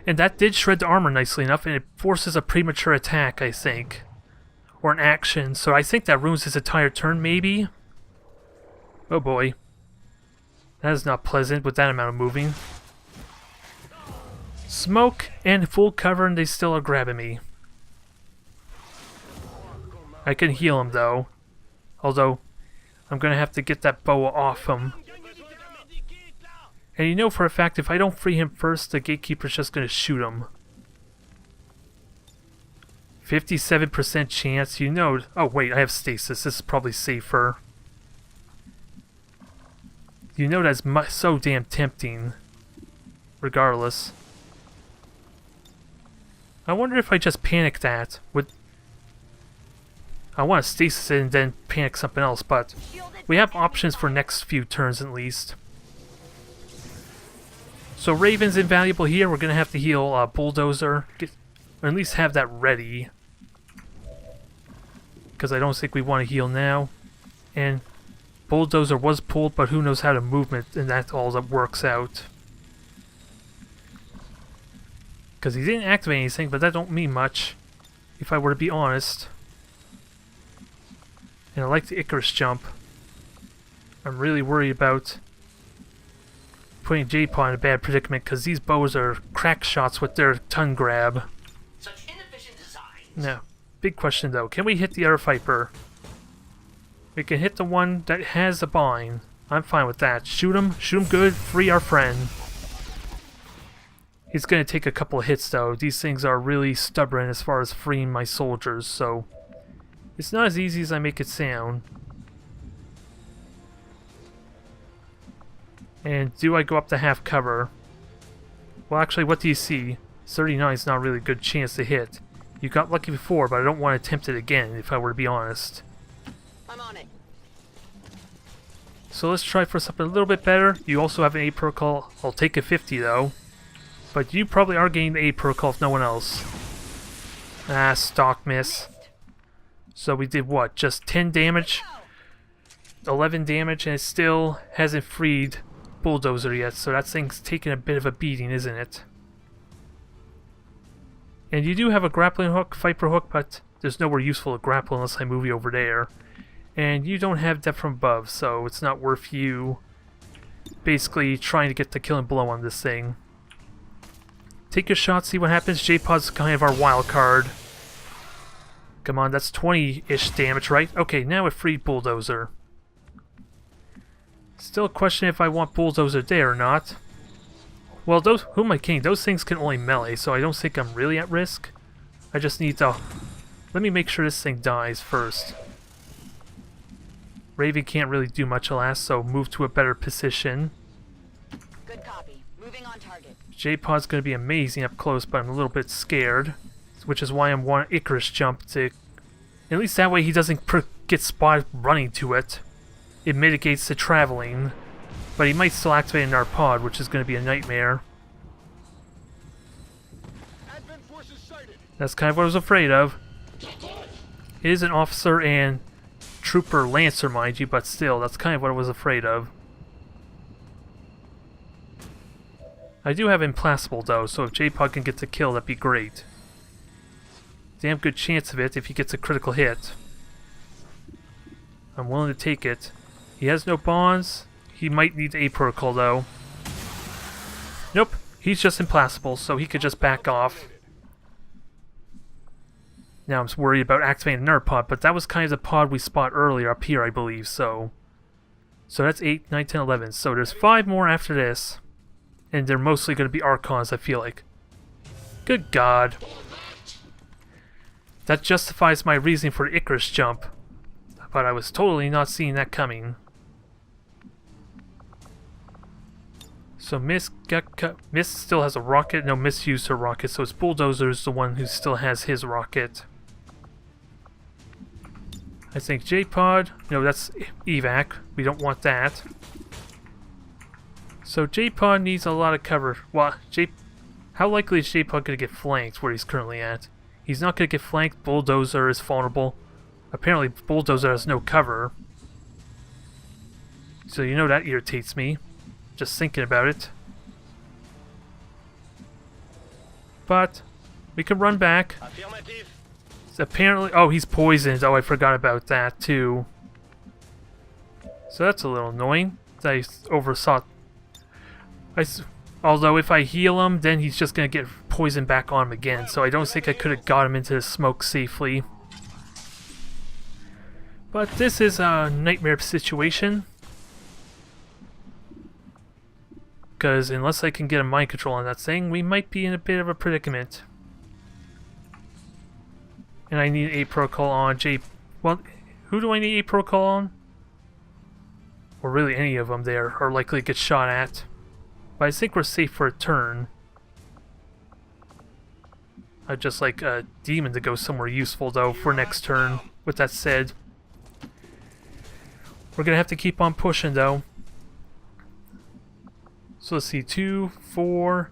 And that did shred the armor nicely enough, and it forces a premature attack, I think. Or an action, so I think that ruins his entire turn, maybe? Oh boy. That is not pleasant with that amount of moving. Smoke and full cover, and they still are grabbing me. I can heal him though. Although, I'm gonna have to get that boa off him. And you know for a fact, if I don't free him first, the Gatekeeper's just gonna shoot him. 57% chance, you know... Oh wait, I have stasis, this is probably safer. You know that's so damn tempting. Regardless. I wonder if I just panic that. I want to stasis it and then panic something else, but we have options for next few turns at least. So Raven's invaluable here. We're going to have to heal Bulldozer. Or at least have that ready. Because I don't think we want to heal now. And Bulldozer was pulled, but who knows how to movement, and that's all that works out. Because he didn't activate anything, but that don't mean much, if I were to be honest. And I like the Icarus jump. I'm really worried about putting J-Pod in a bad predicament, because these bows are crack shots with their tongue grab. Such inefficient designs. No. Big question though, can we hit the other Viper? We can hit the one that has the bind. I'm fine with that. Shoot him good, free our friend. He's going to take a couple of hits though. These things are really stubborn as far as freeing my soldiers, so it's not as easy as I make it sound. And do I go up to half cover? Well, actually, what do you see? 39 is not really a good chance to hit. You got lucky before, but I don't want to attempt it again, if I were to be honest. I'm on it. So let's try for something a little bit better. You also have an A protocol. I'll take a 50 though. But you probably are getting the A protocol if no one else. Ah, stock miss. So we did what? Just 10 damage? 11 damage, and it still hasn't freed Bulldozer yet, so that thing's taking a bit of a beating, isn't it? And you do have a grappling hook, viper hook, but there's nowhere useful to grapple unless I move you over there. And you don't have depth from above, so it's not worth you basically trying to get the killing blow on this thing. Take your shot, see what happens. J-Pod's kind of our wild card. Come on, that's 20-ish damage, right? Okay, now a free bulldozer. Still a question if I want bulldozer there or not. Well, those, who am I kidding? Those things can only melee, so I don't think I'm really at risk. I just need to... Let me make sure this thing dies first. Raven can't really do much, alas, so move to a better position. Good copy. Moving on target. J-Pod's going to be amazing up close, but I'm a little bit scared. Which is why I'm wanting Icarus jump to... At least that way he doesn't get spotted running to it. It mitigates the traveling. But he might still activate our pod, which is going to be a nightmare. That's kind of what I was afraid of. It is an officer and trooper lancer, mind you, but still, that's kind of what I was afraid of. I do have Implacable though, so if J-Pod can get the kill, that'd be great. Damn good chance of it if he gets a critical hit. I'm willing to take it. He has no bonds. He might need a protocol though. Nope, he's just Implacable, so he could just back off. Now I'm worried about activating another pod, but that was kind of the pod we spot earlier up here, I believe, so... So that's 8, 9, 10, 11. So there's 5 more after this. And they're mostly going to be Archons, I feel like. Good God. That justifies my reasoning for the Icarus jump. But I was totally not seeing that coming. So Miss still has a rocket. No, Miss used her rocket, so it's Bulldozer's the one who still has his rocket. I think J-Pod... No, that's evac. We don't want that. So J-Pod needs a lot of cover. Well, how likely is J-Pod going to get flanked where he's currently at? He's not going to get flanked. Bulldozer is vulnerable. Apparently Bulldozer has no cover. So you know that irritates me. Just thinking about it. But we can run back. Apparently... Oh, he's poisoned. Oh, I forgot about that too. So that's a little annoying. I oversaw... Although if I heal him, then he's just going to get poisoned back on him again. So I don't think I could have got him into the smoke safely. But this is a nightmare situation. Because unless I can get a mind control on that thing, we might be in a bit of a predicament. And I need a protocol on J... Well, who do I need a protocol on? Or really any of them there are likely to get shot at. But I think we're safe for a turn. I'd just like a demon to go somewhere useful though for next turn. With that said, we're gonna have to keep on pushing though. So let's see, 2, 4,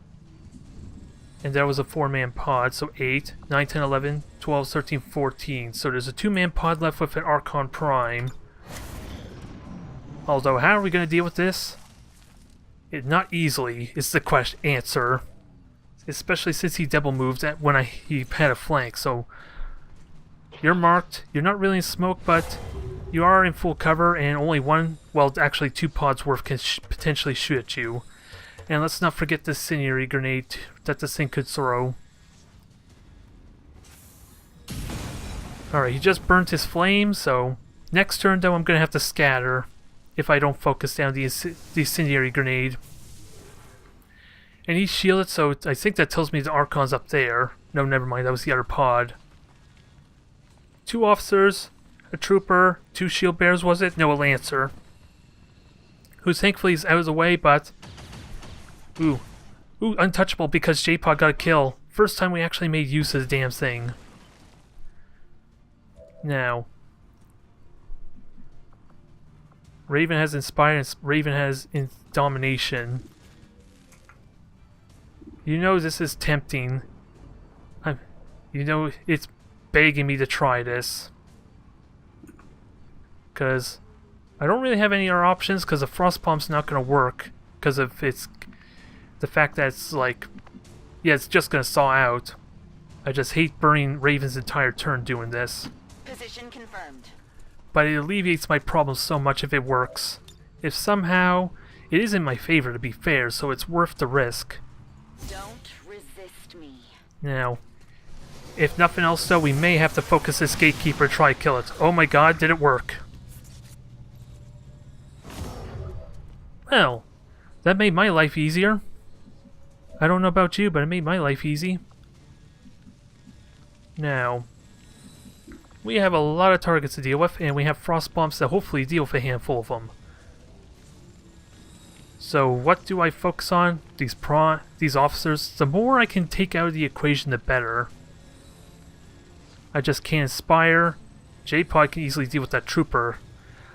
and that was a 4-man pod, so 8, 9, 10, 11, 12, 13, 14. So there's a 2-man pod left with an Archon Prime. Although, how are we going to deal with this? Not easily is the answer. Especially since he double moved when he had a flank, so... You're marked, you're not really in smoke, but you are in full cover, and only one, well actually 2 pods worth can potentially shoot at you. And let's not forget the incendiary grenade that this thing could throw. Alright, he just burnt his flame, so... Next turn though, I'm going to have to scatter if I don't focus down the incendiary grenade. And he's shielded, so I think that tells me the Archon's up there. No, never mind, that was the other pod. 2 officers, a trooper, 2 shield bearers, was it? No, a lancer. Who thankfully is out of the way, but... Ooh, untouchable because J-Pod got a kill. First time we actually made use of the damn thing. Now, Raven has Inspire and Raven has Domination. You know this is tempting. You know it's begging me to try this. Because I don't really have any other options because the Frost Bomb's not going to work. Because of its... The fact that it's like... Yeah, it's just going to thaw out. I just hate burning Raven's entire turn doing this. Position confirmed. But it alleviates my problems so much if it works. If somehow... It is in my favor, to be fair, so it's worth the risk. Don't resist me. Now, if nothing else though, we may have to focus this gatekeeper, try to kill it. Oh my god, did it work? Well, that made my life easier. I don't know about you, but it made my life easy. Now, we have a lot of targets to deal with, and we have frost bombs to hopefully deal with a handful of them. So what do I focus on? These officers. The more I can take out of the equation, the better. I just can't inspire. J-Pod can easily deal with that trooper.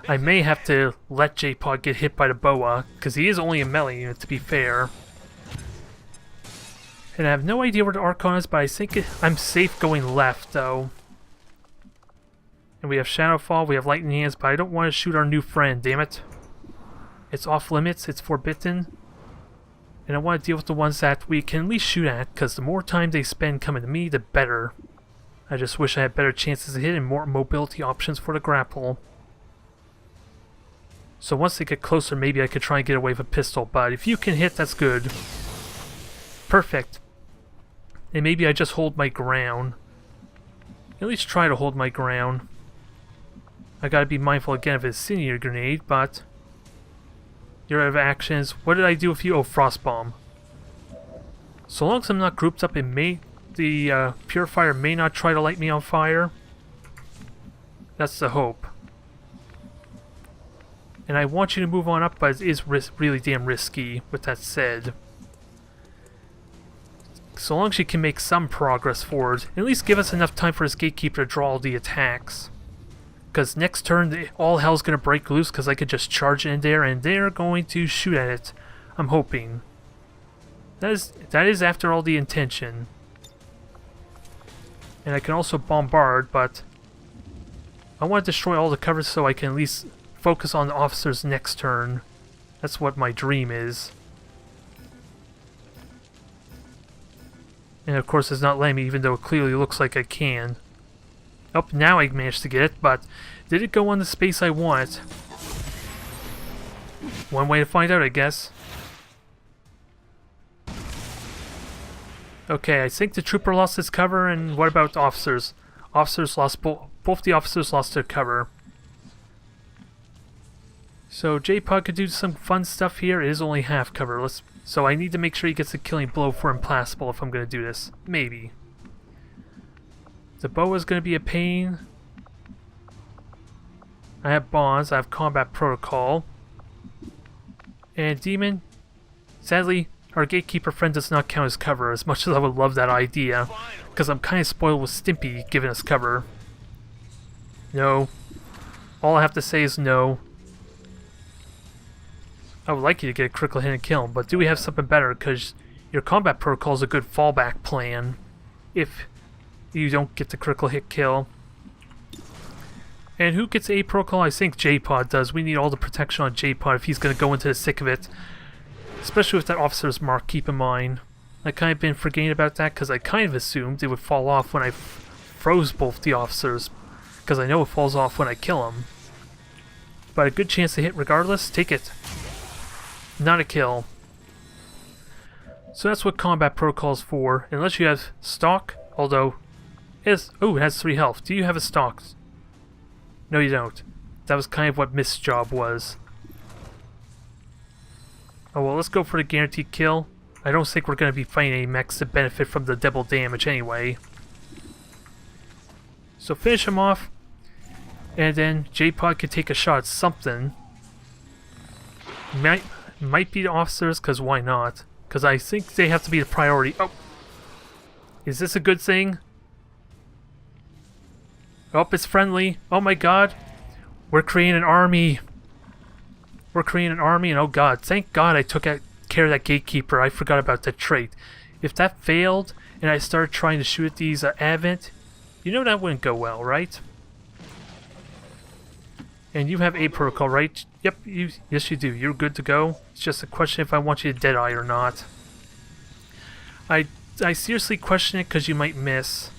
I may have to let J-Pod get hit by the boa, because he is only a melee unit, to be fair. And I have no idea where the Archon is, but I think I'm safe going left, though. And we have Shadowfall, we have Lightning Hands, but I don't want to shoot our new friend, damn it. It's off limits, it's forbidden. And I want to deal with the ones that we can at least shoot at, because the more time they spend coming to me, the better. I just wish I had better chances to hit and more mobility options for the grapple. So once they get closer, maybe I could try and get away with a pistol, but if you can hit, that's good. Perfect. And maybe I just hold my ground. At least try to hold my ground. I gotta be mindful again of his senior grenade, but... You're out of actions. What did I do with you? Oh, Frostbomb. So long as I'm not grouped up, the Purifier may not try to light me on fire. That's the hope. And I want you to move on up, but it is really damn risky, with that said. So long as you can make some progress forward, at least give us enough time for his Gatekeeper to draw all the attacks. Because next turn, all hell's going to break loose because I could just charge in there and they're going to shoot at it. I'm hoping. That is after all the intention. And I can also bombard, but I want to destroy all the covers so I can at least focus on the officers next turn. That's what my dream is. And of course it's not letting me, even though it clearly looks like I can. Oh, now I managed to get it, but did it go on the space I want? One way to find out, I guess. Okay, I think the trooper lost his cover, and what about the officers? Officers lost both the officers lost their cover. So J-Pod could do some fun stuff here. It is only half cover. So I need to make sure he gets a killing blow for implacable if I'm going to do this. Maybe. The bow is going to be a pain. I have bonds. I have combat protocol. And demon. Sadly, our gatekeeper friend does not count as cover, as much as I would love that idea. Because I'm kind of spoiled with Stimpy giving us cover. No. All I have to say is no. I would like you to get a critical hit and kill him, but do we have something better? Because your combat protocol is a good fallback plan. If you don't get the critical hit kill. And who gets A protocol? I think J-Pod does. We need all the protection on J-Pod if he's going to go into the thick of it. Especially with that officer's mark, keep in mind. I kind of been forgetting about that because I kind of assumed it would fall off when I froze both the officers. Because I know it falls off when I kill them. But a good chance to hit regardless. Take it. Not a kill. So that's what combat protocol is for. Unless you have stock, although... Oh, it has 3 health. Do you have a stock? No, you don't. That was kind of what Mist's job was. Oh well, let's go for the guaranteed kill. I don't think we're going to be fighting any mechs to benefit from the double damage anyway. So finish him off. And then J-Pod could take a shot at something. Might be the officers, because why not? Because I think they have to be the priority. Oh! Is this a good thing? Oh, it's friendly. Oh my god. We're creating an army. We're creating an army, and oh god, thank god I took care of that gatekeeper. I forgot about that trait. If that failed, and I started trying to shoot at these Advent, you know that wouldn't go well, right? And you have A protocol, right? Yep, yes you do. You're good to go. It's just a question if I want you to Deadeye or not. I I seriously question it because you might miss.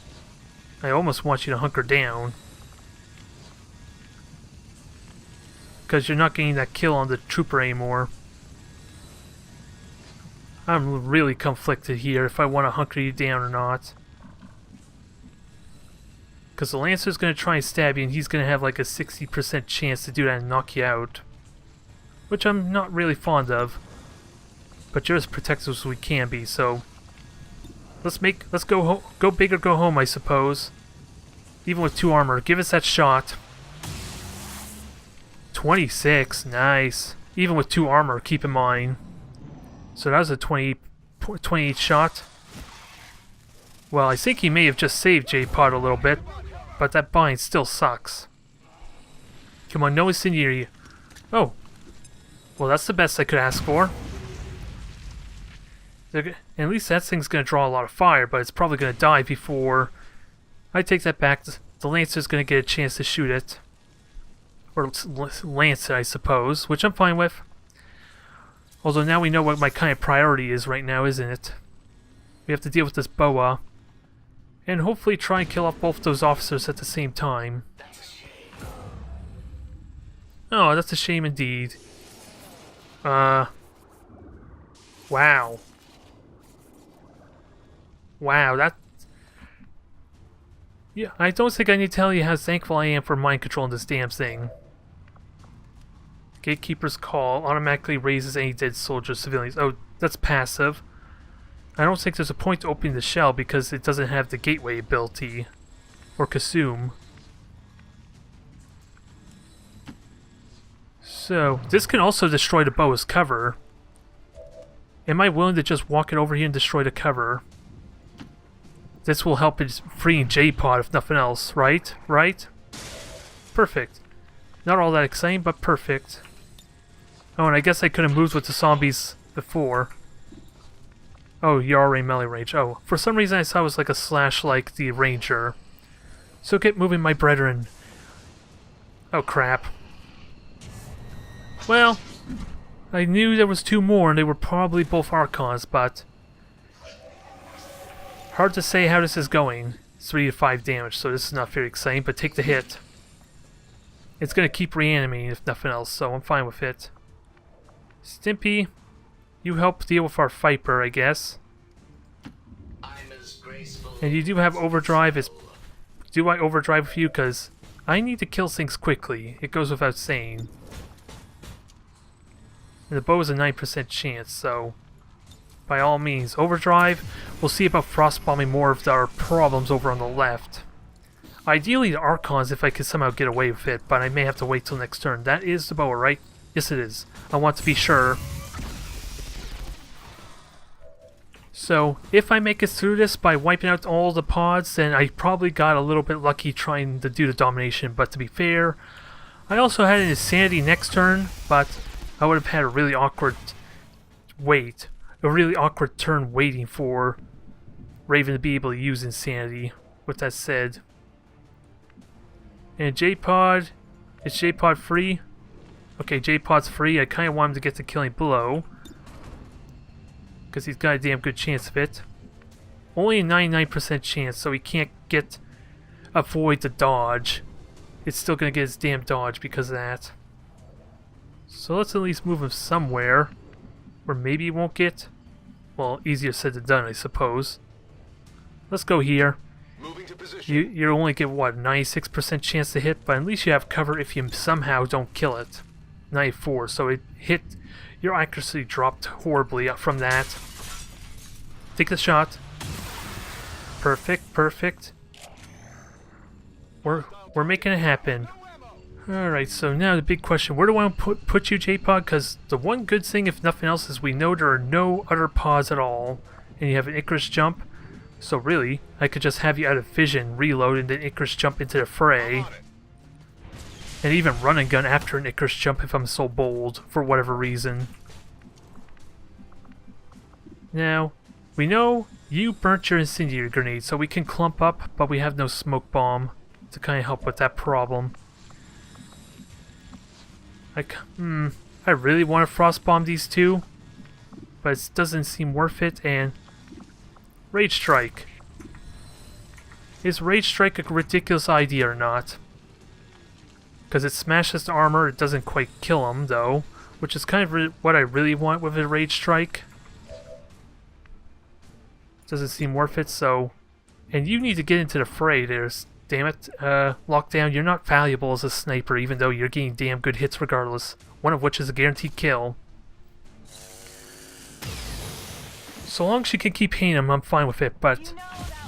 I almost want you to hunker down. Because you're not getting that kill on the trooper anymore. I'm really conflicted here if I want to hunker you down or not. Because the Lancer's going to try and stab you and he's going to have like a 60% chance to do that and knock you out. Which I'm not really fond of. But you're as protective as we can be, so... Let's go big or go home, I suppose. Even with 2 armor. Give us that shot. 26, nice. Even with 2 armor, keep in mind. So that was a 28 shot. Well, I think he may have just saved J-Pod a little bit, but that bind still sucks. Come on, no incendiary. Oh. Well, that's the best I could ask for. At least that thing's going to draw a lot of fire, but it's probably going to die before... I take that back. The Lancer's going to get a chance to shoot it. Or lance it, I suppose, which I'm fine with. Although now we know what my kind of priority is right now, isn't it? We have to deal with this boa. And hopefully try and kill off both those officers at the same time. Oh, that's a shame indeed. Wow. Wow, that... Yeah, I don't think I need to tell you how thankful I am for mind controlling this damn thing. Gatekeeper's call automatically raises any dead soldiers, civilians. Oh, that's passive. I don't think there's a point to opening the shell because it doesn't have the gateway ability. Or consume. So, this can also destroy the boa's cover. Am I willing to just walk it over here and destroy the cover? This will help in freeing J-Pod if nothing else, right? Right? Perfect. Not all that exciting, but perfect. Oh, and I guess I could have moved with the zombies before. Oh, you're already melee range. Oh, for some reason I saw it was like a slash like the ranger. So get moving, my brethren. Oh, crap. Well, I knew there was 2 more and they were probably both Archons, but... hard to say how this is going. 3 to 5 damage, so this is not very exciting, but take the hit. It's going to keep reanimating if nothing else, so I'm fine with it. Stimpy, you help deal with our Viper, I guess. And you do have overdrive. Do I overdrive with you? Because I need to kill things quickly. It goes without saying. And the bow is a 9% chance, so... by all means, overdrive. We'll see about frostbombing more of our problems over on the left. Ideally the Archons if I could somehow get away with it, but I may have to wait till next turn. That is the boa, right? Yes it is. I want to be sure. So, if I make it through this by wiping out all the pods, then I probably got a little bit lucky trying to do the domination, but to be fair, I also had an insanity next turn, but I would have had a really awkward wait. A really awkward turn waiting for Raven to be able to use insanity. With that said. And J-Pod, is J-Pod free? Okay, J-Pod's free. I kind of want him to get the killing blow. Because he's got a damn good chance of it. Only a 99% chance, so he can't avoid the dodge. It's still going to get his damn dodge because of that. So let's at least move him somewhere. Or maybe he won't get... well, easier said than done, I suppose. Let's go here. Moving to position. You only get, what, 96% chance to hit? But at least you have cover if you somehow don't kill it. 94, so it hit... your accuracy dropped horribly from that. Take the shot. Perfect, perfect. We're making it happen. Alright, so now the big question, where do I want to put you, J-Pod? Because the one good thing, if nothing else, is we know there are no other pods at all. And you have an Icarus jump. So really, I could just have you out of vision, reload, and then Icarus jump into the fray. And even run and gun after an Icarus jump if I'm so bold, for whatever reason. Now, we know you burnt your incendiary grenade, so we can clump up, but we have no smoke bomb to kind of help with that problem. I really want to frost bomb these two, but it doesn't seem worth it, and Rage Strike. Is Rage Strike a ridiculous idea or not? Because it smashes the armor, it doesn't quite kill him though, which is kind of what I really want with a Rage Strike. Doesn't seem worth it, so... And you need to get into the fray there, damn it. Lockdown, you're not valuable as a sniper even though you're getting damn good hits regardless. One of which is a guaranteed kill. So long as you can keep hitting him, I'm fine with it, but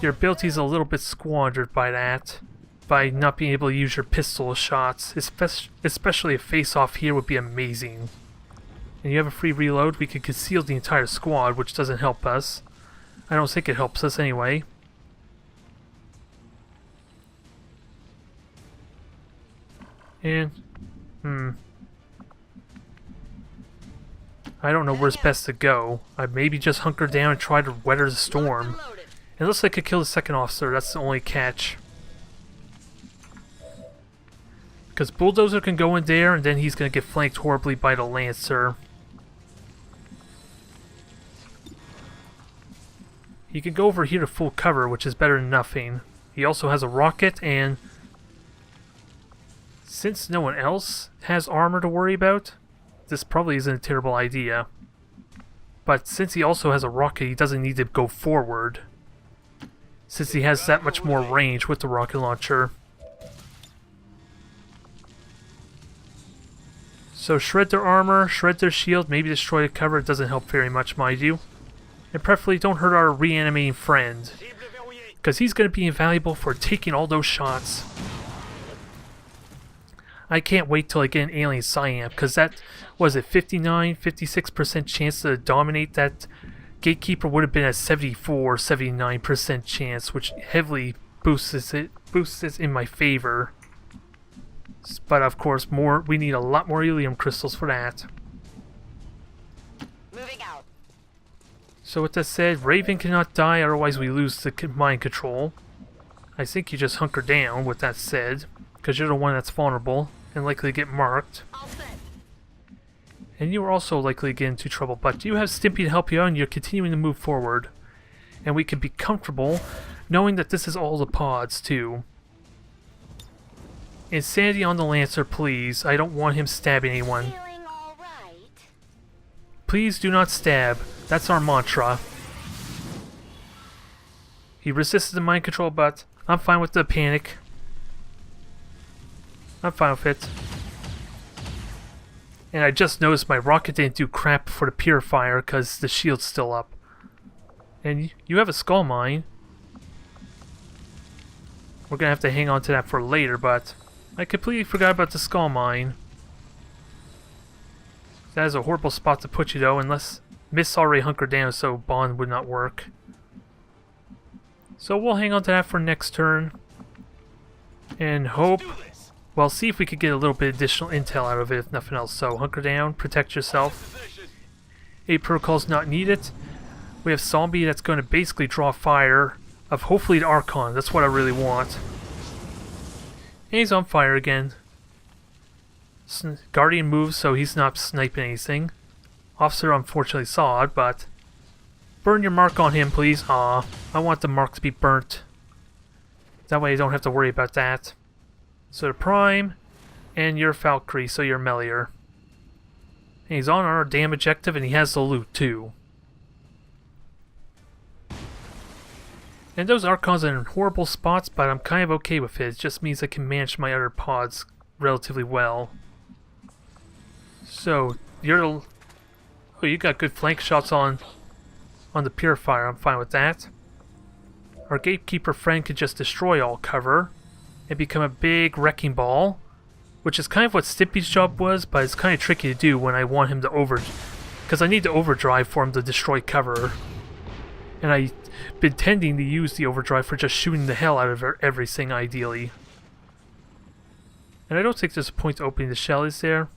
your ability's a little bit squandered by that. By not being able to use your pistol shots, especially a face-off here would be amazing. And you have a free reload, we could conceal the entire squad, which doesn't help us. I don't think it helps us anyway. And, I don't know where's best to go. I'd maybe just hunker down and try to weather the storm. It looks like I could kill the second officer, that's the only catch. Because Bulldozer can go in there and then he's going to get flanked horribly by the Lancer. He can go over here to full cover, which is better than nothing. He also has a rocket, and since no one else has armor to worry about, this probably isn't a terrible idea. But since he also has a rocket, he doesn't need to go forward, since he has that much more range with the rocket launcher. So shred their armor, shred their shield, maybe destroy the cover. It doesn't help very much, mind you. And preferably don't hurt our reanimating friend, because he's going to be invaluable for taking all those shots. I can't wait till I get an alien Cyan, because that, was it 56% chance to dominate that Gatekeeper would have been a 79% chance, which heavily boosts it in my favor. But of course, we need a lot more helium crystals for that. Moving out. So with that said, Raven cannot die, otherwise we lose the mind control. I think you just hunker down with that said, because you're the one that's vulnerable and likely to get marked. All set. And you are also likely to get into trouble, but you have Stimpy to help you out and you're continuing to move forward. And we can be comfortable knowing that this is all the pods too. Insanity on the Lancer, please. I don't want him stabbing anyone. Feeling all right? Please do not stab. That's our mantra. He resisted the mind control, but I'm fine with the panic. I'm fine with it. And I just noticed my rocket didn't do crap for the purifier because the shield's still up. And you have a skull mine. We're gonna have to hang on to that for later, but I completely forgot about the skull mine. That is a horrible spot to put you though, unless Miss already hunkered down so Bond would not work. So we'll hang on to that for next turn. And hope... Well, see if we could get a little bit additional intel out of it, if nothing else. So hunker down, protect yourself. 8 protocols not needed. We have Zombie that's going to basically draw fire of hopefully the Archon. That's what I really want. And he's on fire again. Guardian moves, so he's not sniping anything. Officer unfortunately saw it, but... Burn your mark on him, please. Aw, I want the mark to be burnt. That way I don't have to worry about that. So the Prime, and your Valkyrie, so you're Melior. And he's on our damn objective, and he has the loot too. And those Archons are in horrible spots, but I'm kind of okay with it. It just means I can manage my other pods relatively well. So, oh, you got good flank shots on the Purifier. I'm fine with that. Our Gatekeeper friend can just destroy all cover and become a big wrecking ball, which is kind of what Stimpy's job was, but it's kind of tricky to do when I want him to because I need to overdrive for him to destroy cover. And I've been tending to use the overdrive for just shooting the hell out of everything, ideally. And I don't think there's a point to opening the shell, is there?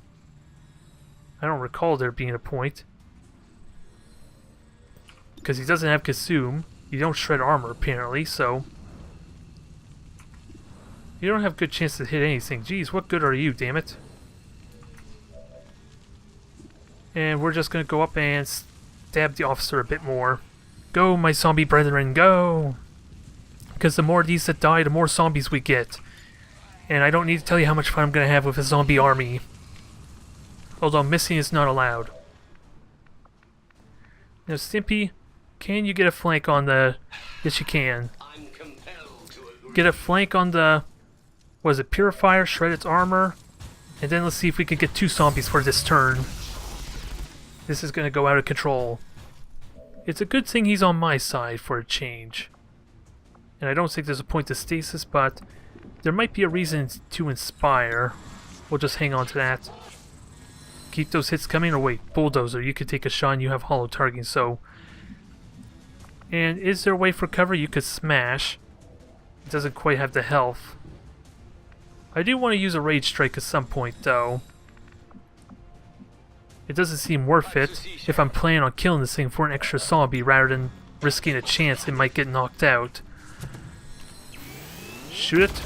I don't recall there being a point. Because he doesn't have Consume. You don't shred armor, apparently, so... You don't have good chance to hit anything. Jeez, what good are you, damn it? And we're just going to go up and stab the officer a bit more. Go, my zombie brethren, go! Because the more of these that die, the more zombies we get. And I don't need to tell you how much fun I'm going to have with a zombie army. Although missing is not allowed. Now, Stimpy, can you get a flank on the... Yes, you can. I'm compelled to agree. Get a flank on the... Was it Purifier? Shred its armor? And then let's see if we can get 2 zombies for this turn. This is going to go out of control. It's a good thing he's on my side for a change. And I don't think there's a point to stasis, but there might be a reason to inspire. We'll just hang on to that. Keep those hits coming, or wait, Bulldozer, you could take a shot and you have hollow targeting, so... And is there a way for cover? You could smash. It doesn't quite have the health. I do want to use a Rage Strike at some point, though. It doesn't seem worth it if I'm planning on killing this thing for an extra zombie rather than risking a chance it might get knocked out. Shoot it.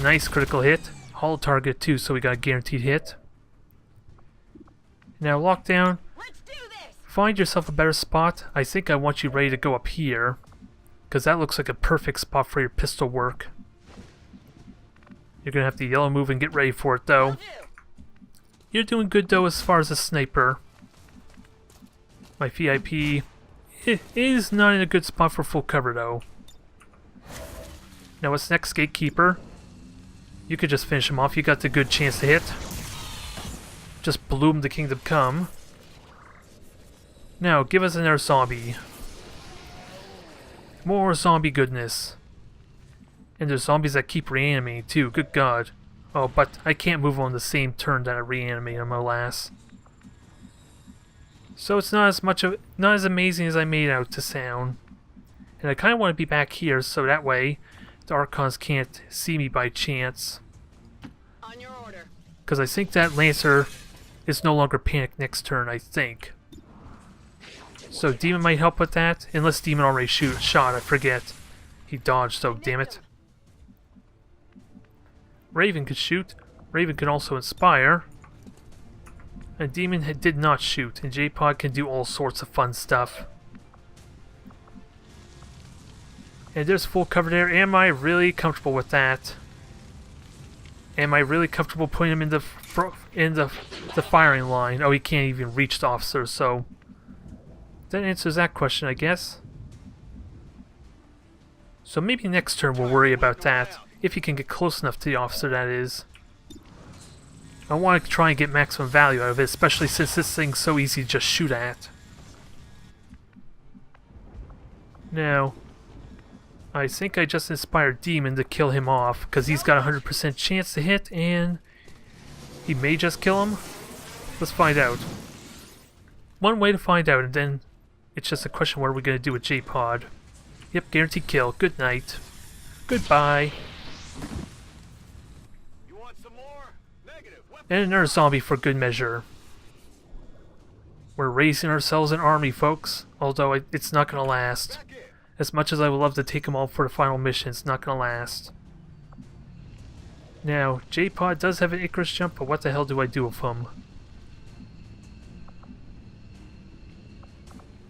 Nice critical hit. Hollow target too, so we got a guaranteed hit. Now lockdown. Let's do this. Find yourself a better spot. I think I want you ready to go up here, because that looks like a perfect spot for your pistol work. You're gonna have to yellow move and get ready for it though. You're doing good though as far as a sniper. My VIP is not in a good spot for full cover though. Now what's next, Gatekeeper? You could just finish him off. You got the good chance to hit. Just bloom the kingdom come. Now give us another zombie. More zombie goodness. And there's zombies that keep reanimating too. Good God. Oh, but I can't move on the same turn that I reanimate them, alas. So it's not as amazing as I made out to sound. And I kind of want to be back here so that way the Archons can't see me by chance. On your order. Because I think that Lancer is no longer panicked next turn, I think. So Demon might help with that. Unless Demon already shot, I forget. He dodged, so damn it. Raven could shoot. Raven can also inspire. And Demon did not shoot. And J-Pod can do all sorts of fun stuff. And there's full cover there. Am I really comfortable with that? Am I really comfortable putting him in the firing line? Oh, he can't even reach the officer, so... That answers that question, I guess. So maybe next turn we'll worry about that. If you can get close enough to the officer, that is. I want to try and get maximum value out of it, especially since this thing's so easy to just shoot at. Now, I think I just inspired Demon to kill him off, because he's got a 100% chance to hit, and he may just kill him. Let's find out. One way to find out, and then it's just a question what are we going to do with J-Pod. Yep, guaranteed kill. Good night. Goodbye. You want some more? Negative. And another zombie for good measure. We're raising ourselves an army, folks. Although it's not going to last. As much as I would love to take them all for the final mission, it's not going to last. Now, J-Pod does have an Icarus jump, but what the hell do I do with him?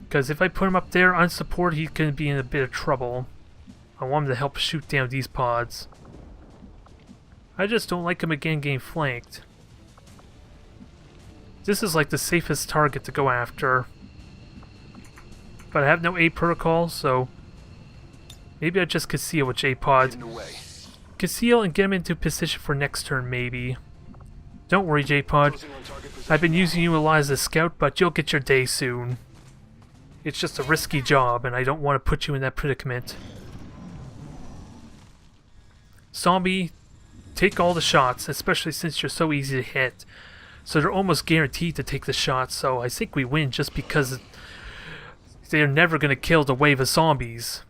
Because if I put him up there unsupported, he's going to be in a bit of trouble. I want him to help shoot down these pods. I just don't like him again getting flanked. This is like the safest target to go after. But I have no A protocol, so maybe I just conceal with J-Pod. Conceal and get him into position for next turn, maybe. Don't worry, J-Pod. I've been using you a lot as a scout, but you'll get your day soon. It's just a risky job, and I don't want to put you in that predicament. Zombie, take all the shots, especially since you're so easy to hit. So they're almost guaranteed to take the shots, so I think we win just because they're never going to kill the wave of zombies.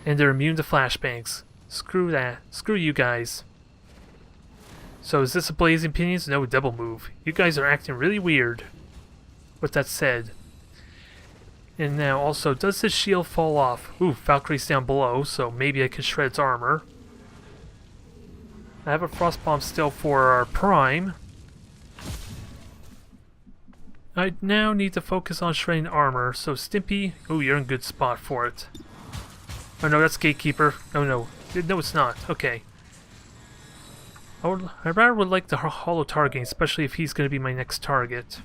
And they're immune to flashbangs. Screw that. Screw you guys. So is this a Blazing Pinions? No, double move. You guys are acting really weird. With that said. And now also, does this shield fall off? Ooh, Valkyrie's down below, so maybe I can shred its armor. I have a Frost Bomb still for our Prime. I now need to focus on shredding armor, so Stimpy... Oh, you're in good spot for it. Oh no, that's Gatekeeper. Oh no. No, it's not. Okay. I rather would like the holo targeting, especially if he's going to be my next target.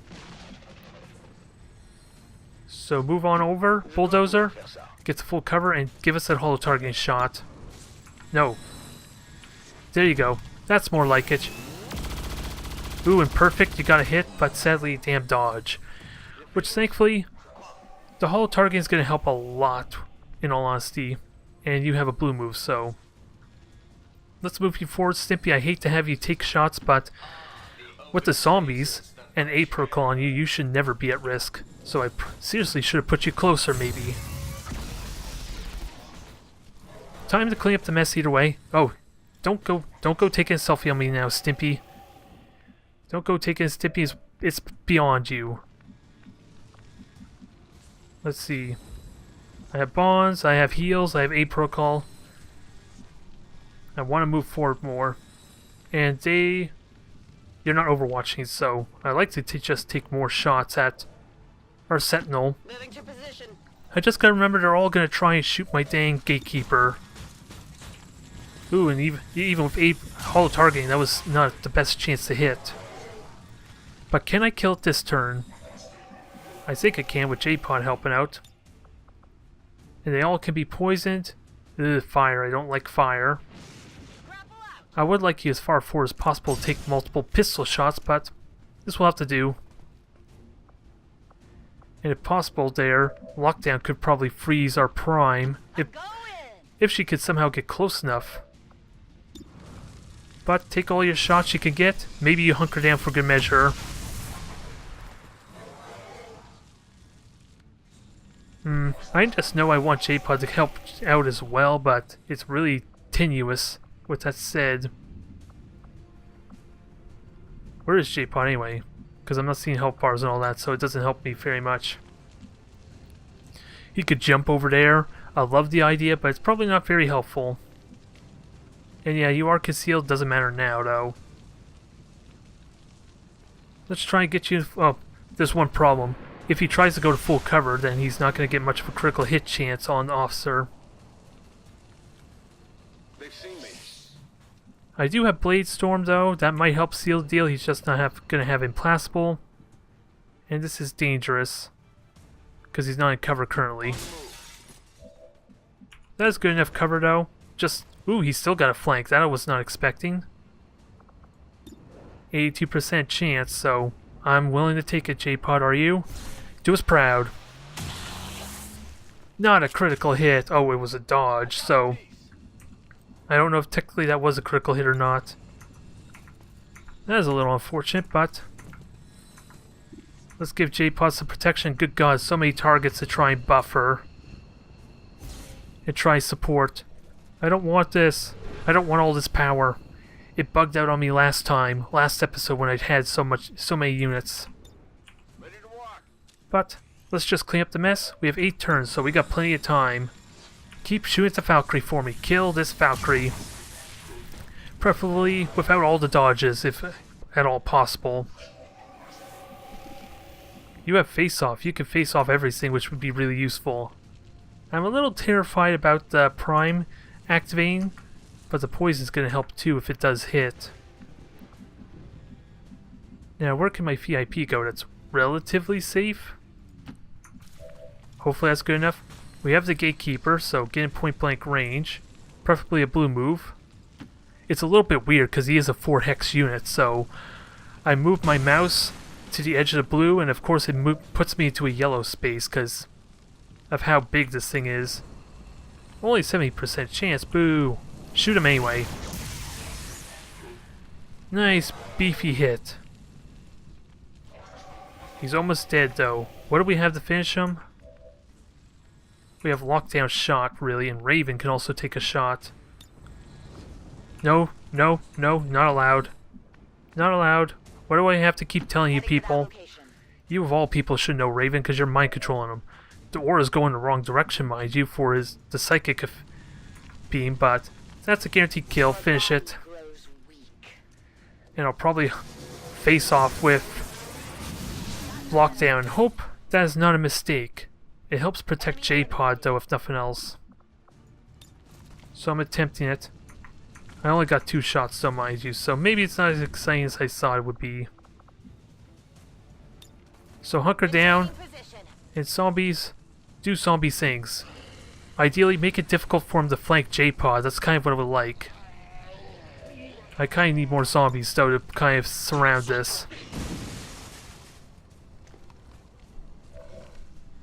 So move on over, Bulldozer. Get to full cover and give us that holo targeting shot. No. There you go. That's more like it. Ooh, and perfect, you got a hit, but sadly, damn dodge. Which, thankfully, the holo targeting is going to help a lot, in all honesty. And you have a blue move, so... Let's move you forward, Stimpy. I hate to have you take shots, but with the zombies and a protocol on you, you should never be at risk. So I seriously should have put you closer, maybe. Time to clean up the mess either way. Oh, don't go taking a selfie on me now, Stimpy. Don't go taking a Stimpy. It's beyond you. Let's see. I have bonds. I have heals. I have a protocol. I want to move forward more. And you're not overwatching, so I like to just take more shots at our Sentinel. Moving to position. I just gotta remember they're all gonna try and shoot my dang Gatekeeper. Ooh, and even with 8 holo targeting, that was not the best chance to hit. But can I kill it this turn? I think I can with J-Pod helping out. And they all can be poisoned. Ugh, fire. I don't like fire. I would like you as far forward as possible to take multiple pistol shots, but this will have to do. And if possible there, Lockdown could probably freeze our Prime if she could somehow get close enough. But take all your shots you can get. Maybe you hunker down for good measure. I just know I want J-Pod to help out as well, but it's really tenuous. With that said, where is J-Pod anyway? Because I'm not seeing health bars and all that, so it doesn't help me very much. He could jump over there. I love the idea, but it's probably not very helpful. And yeah, you are concealed. Doesn't matter now, though. Let's try and get you... Oh, there's one problem. If he tries to go to full cover, then he's not going to get much of a critical hit chance on the officer. They've seen me. I do have Blade Storm, though. That might help seal the deal. He's just not going to have Implacable. And this is dangerous. Because he's not in cover currently. That is good enough cover, though. Just... Ooh, he's still got a flank. That I was not expecting. 82% chance, so... I'm willing to take it, J-Pod, are you? Do us proud. Not a critical hit. Oh, it was a dodge, so... I don't know if technically that was a critical hit or not. That is a little unfortunate, but... Let's give J-Pod some protection. Good God, so many targets to try and buffer. And try support. I don't want this. I don't want all this power. It bugged out on me last episode when I had so many units. Ready to walk. But let's just clean up the mess. We have 8 turns, so we got plenty of time. Keep shooting at the Valkyrie for me. Kill this Valkyrie. Preferably without all the dodges, if at all possible. You have face-off. You can face off everything, which would be really useful. I'm a little terrified about the Prime activating, but the poison's going to help too if it does hit. Now, where can my VIP go that's relatively safe? Hopefully that's good enough. We have the Gatekeeper, so get in point-blank range. Preferably a blue move. It's a little bit weird because he is a 4-hex unit, so I move my mouse to the edge of the blue, and of course it puts me into a yellow space because of how big this thing is. Only 70% chance, boo! Shoot him anyway. Nice, beefy hit. He's almost dead though. What do we have to finish him? We have Lockdown shot, really, and Raven can also take a shot. No, no, no, not allowed. Not allowed. What do I have to keep telling you people? You of all people should know Raven because you're mind controlling him. The aura's going the wrong direction, mind you, for the psychic beam, but that's a guaranteed kill. Finish it. And I'll probably face off with lockdown. Hope that is not a mistake. It helps protect J-Pod though, if nothing else. So I'm attempting it. I only got 2 shots though, mind you, so maybe it's not as exciting as I thought it would be. So hunker down, and zombies do zombie things. Ideally, make it difficult for him to flank J-Pod. That's kind of what I would like. I kind of need more zombies though to kind of surround this.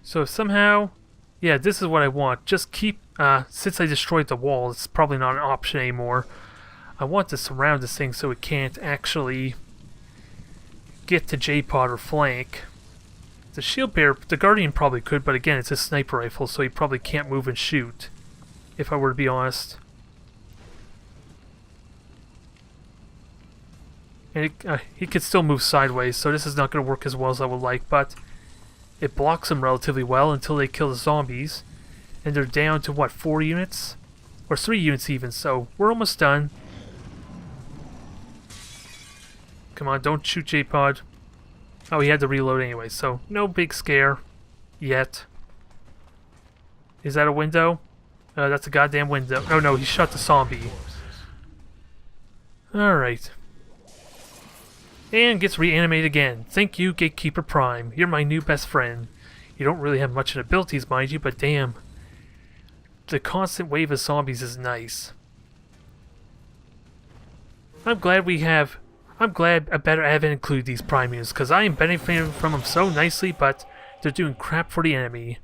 So somehow, yeah, this is what I want. Just keep, since I destroyed the wall, it's probably not an option anymore. I want to surround this thing so it can't actually get to J-Pod or flank. The shield bearer, the Guardian probably could, but again, it's a sniper rifle, so he probably can't move and shoot, if I were to be honest. And he could still move sideways, so this is not going to work as well as I would like, but it blocks them relatively well until they kill the zombies. And they're down to, what, 4 units? Or 3 units even, so we're almost done. Come on, don't shoot J-Pod. Oh, he had to reload anyway, so no big scare. Yet. Is that a window? That's a goddamn window. Oh no, he shot the zombie. Alright. And gets reanimated again. Thank you, Gatekeeper Prime. You're my new best friend. You don't really have much abilities, mind you, but damn. The constant wave of zombies is nice. I'm glad I better haven't included these Prime units, because I am benefiting from them so nicely, but they're doing crap for the enemy.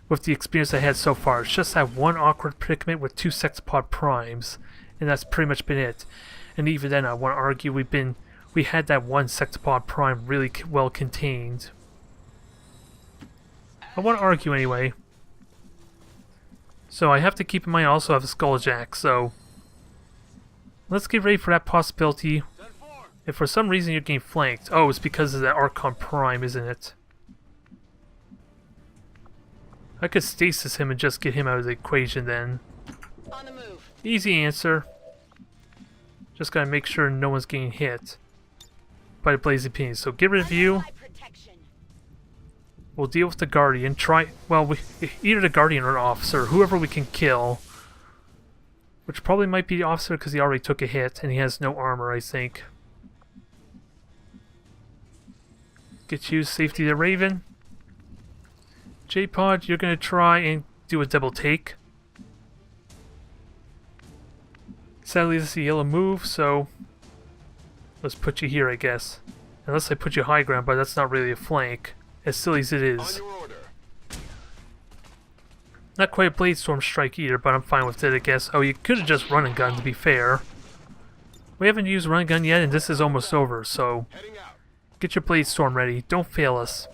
With the experience I had so far, it's just that one awkward predicament with 2 Sexapod Primes, and that's pretty much been it. And even then, I want to argue we had that one Sexapod Prime really well contained. I want to argue anyway. So I have to keep in mind I also have a Skulljack, so let's get ready for that possibility. If for some reason you're getting flanked, oh, it's because of that Archon Prime, isn't it? I could stasis him and just get him out of the equation then. On the move. Easy answer. Just gotta make sure no one's getting hit by the blazing pinions. So get rid of you. We'll deal with the Guardian. Either the Guardian or an officer, whoever we can kill. Which probably might be the officer because he already took a hit and he has no armor, I think. Get you safety to Raven. J-Pod, you're gonna try and do a double take. Sadly, this is a yellow move, so let's put you here, I guess. Unless I put you high ground, but that's not really a flank, as silly as it is. Not quite a Blade Storm strike either, but I'm fine with it, I guess. Oh, you could have just run and gun, to be fair. We haven't used run and gun yet, and this is almost over, so get your Blade Storm ready. Don't fail us.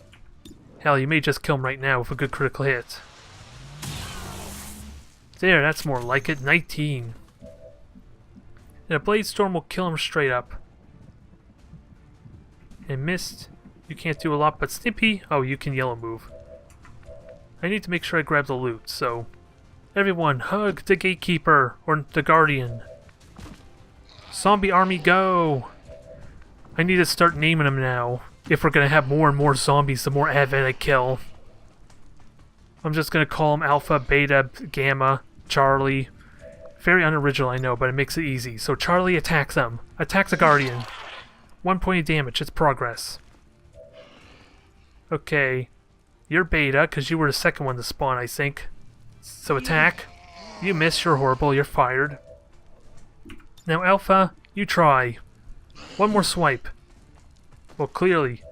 Hell, you may just kill him right now with a good critical hit. There, that's more like it. 19. And a Blade Storm will kill him straight up. And Mist, you can't do a lot, but Snippy, oh, you can yellow move. I need to make sure I grab the loot, so everyone, hug the Gatekeeper, or the Guardian. Zombie army, go! I need to start naming them now. If we're going to have more and more zombies, the more advent I kill. I'm just going to call them Alpha, Beta, Gamma, Charlie. Very unoriginal, I know, but it makes it easy. So Charlie attacks them. Attack the Guardian. 1 point of damage, it's progress. Okay. You're Beta, because you were the second one to spawn, I think. So attack. You miss, you're horrible, you're fired. Now Alpha, you try. One more swipe. Well, clearly,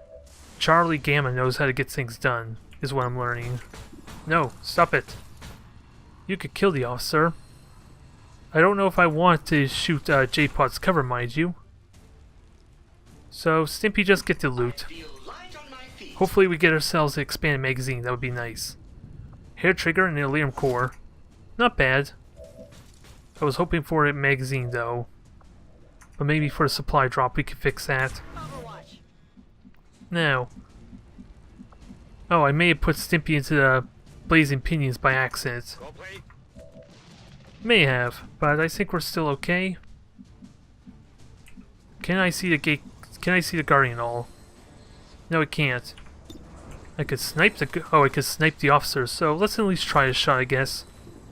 Charlie Gamma knows how to get things done, is what I'm learning. No, stop it. You could kill the officer. I don't know if I want to shoot J-Pod's cover, mind you. So, Stimpy, just get the loot. Hopefully we get ourselves an expanded magazine, that would be nice. Hair trigger and an Elerium core. Not bad. I was hoping for a magazine, though. But maybe for a supply drop we could fix that. Now. Oh, I may have put Stimpy into the blazing pinions by accident. May have, but I think we're still okay. Can I see the Guardian all? No, it can't. I could snipe the... Oh, I could snipe the officer, so let's at least try a shot, I guess.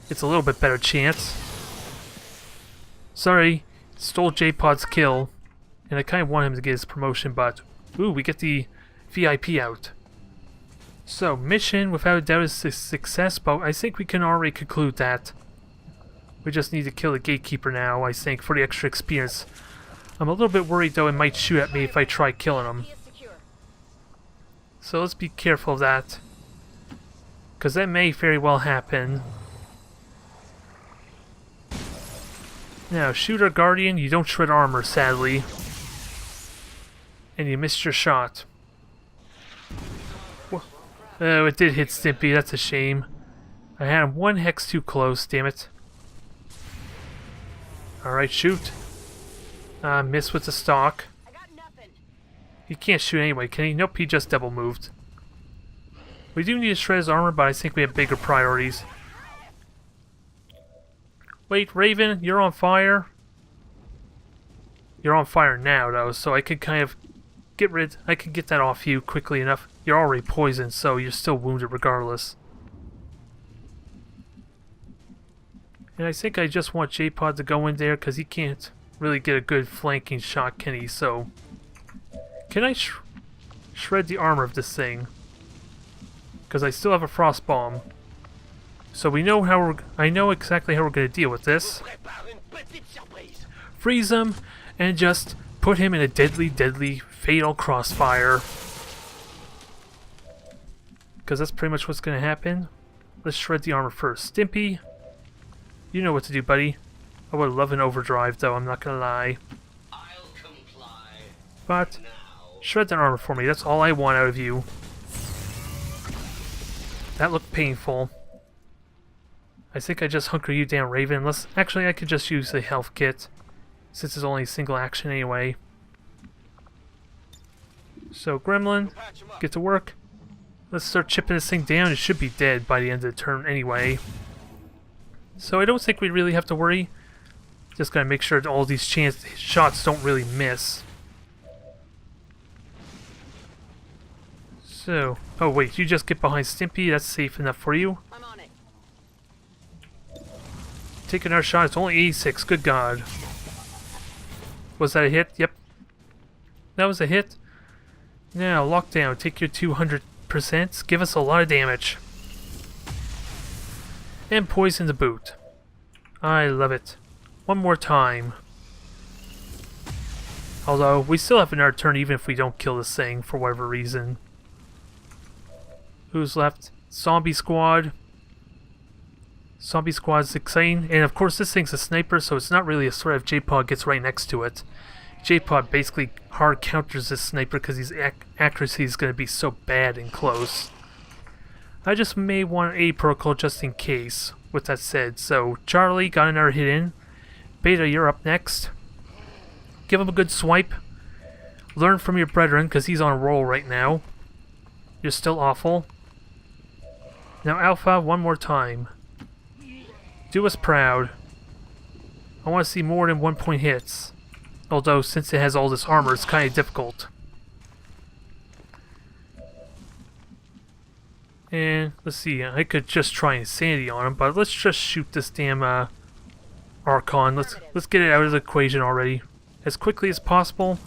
It's a little bit better chance. Sorry, stole J-Pod's kill. And I kind of want him to get his promotion, but... Ooh, we get the VIP out. So, mission, without a doubt, is a success, but I think we can already conclude that. We just need to kill the gatekeeper now, I think, for the extra experience. I'm a little bit worried, though, it might shoot at me if I try killing him. So let's be careful of that. Because that may very well happen. Now, shooter guardian, you don't shred armor, sadly. And you missed your shot. Oh, it did hit Stimpy, that's a shame. I had him one hex too close, damn it. Alright, shoot. Miss with the stock. He can't shoot anyway, can he? Nope, he just double moved. We do need to shred his armor, but I think we have bigger priorities. Wait, Raven, you're on fire? You're on fire now, though, so I could kind of I can get that off you quickly enough. You're already poisoned, so you're still wounded regardless. And I think I just want J-Pod to go in there, because he can't really get a good flanking shot, can he? So, can I shred the armor of this thing? Because I still have a frost bomb. So we know how I know exactly how we're going to deal with this. Freeze him, and just put him in a deadly, deadly, fatal crossfire. Because that's pretty much what's going to happen. Let's shred the armor first. Stimpy, you know what to do, buddy. I would love an overdrive, though, I'm not going to lie. I'll comply. But, shred that armor for me, that's all I want out of you. That looked painful. I think I just hunker you down, Raven, unless... Actually, I could just use the health kit, since it's only a single action anyway. So, Gremlin, get to work. Let's start chipping this thing down. It should be dead by the end of the turn anyway. So I don't think we really have to worry. Just gotta make sure that all these shots don't really miss. So, oh wait, you just get behind Stimpy. That's safe enough for you. I'm on it. Take another shot. It's only 86. Good God. Was that a hit? Yep. That was a hit. Now, lockdown. Take your 200%. Give us a lot of damage. And poison the boot. I love it. One more time. Although, we still have another turn even if we don't kill this thing for whatever reason. Who's left? Zombie Squad. Zombie Squad's exciting. And of course this thing's a sniper, so it's not really a threat if J-Pod gets right next to it. J-Pod basically hard counters this sniper because his accuracy is going to be so bad and close. I just may want a protocol just in case, with that said. So, Charlie got another hit in. Beta, you're up next. Give him a good swipe. Learn from your brethren, because he's on a roll right now. You're still awful. Now, Alpha, one more time. Do us proud. I want to see more than 1-point hits. Although, since it has all this armor, it's kind of difficult. And, let's see, I could just try Insanity on him, but let's just shoot this damn, Archon. Let's get it out of the equation already. As quickly as possible.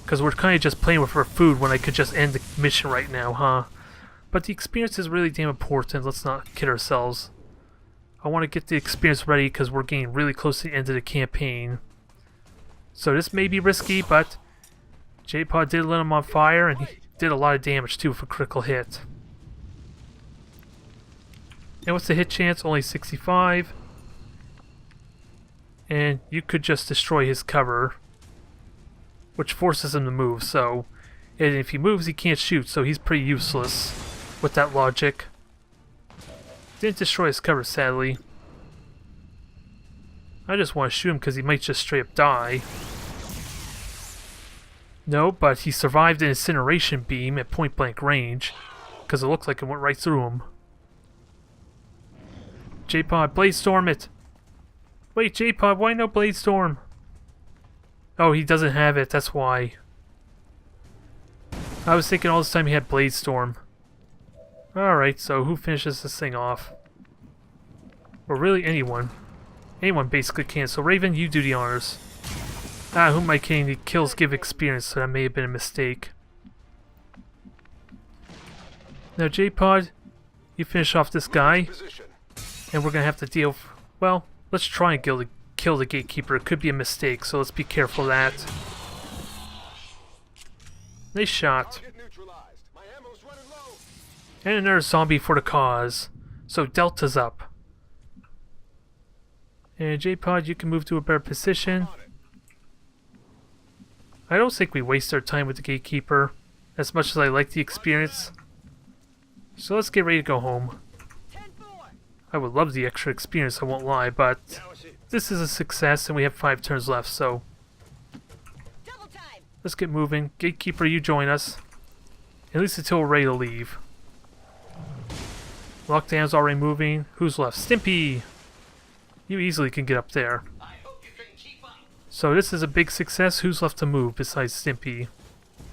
Because we're kind of just playing with our food when I could just end the mission right now, huh? But the experience is really damn important, let's not kid ourselves. I want to get the experience ready because we're getting really close to the end of the campaign. So this may be risky, but J-Pod did let him on fire, and he did a lot of damage too for critical hit. And what's the hit chance? Only 65. And you could just destroy his cover, which forces him to move, so... And if he moves, he can't shoot, so he's pretty useless with that logic. Didn't destroy his cover, sadly. I just want to shoot him because he might just straight up die. No, but he survived an incineration beam at point blank range, because it looked like it went right through him. J-Pod, Blade Storm it! Wait, J-Pod, why no Blade Storm? Oh, he doesn't have it, that's why. I was thinking all this time he had Blade Storm. Alright, so who finishes this thing off? Or really anyone. Anyone basically can. So Raven, you do the honors. Ah, who am I kidding? The kills give experience, so that may have been a mistake. Now J-Pod, you finish off this guy. Position. And we're gonna have to deal... Well, let's try and kill the Gatekeeper. It could be a mistake, so let's be careful of that. Nice shot. Target neutralized. My ammo's running low. And another zombie for the cause. So Delta's up. And J-Pod, you can move to a better position. On it. I don't think we waste our time with the Gatekeeper, as much as I like the experience. So let's get ready to go home. 10-4. I would love the extra experience, I won't lie, but Now it's it. this is a success and we have 5 turns left, so Double time. let's get moving. Gatekeeper, you join us. At least until we're ready to leave. Lockdown's already moving. Who's left? Stimpy! You easily can get up there. I hope you can keep up. So this is a big success. Who's left to move besides Stimpy?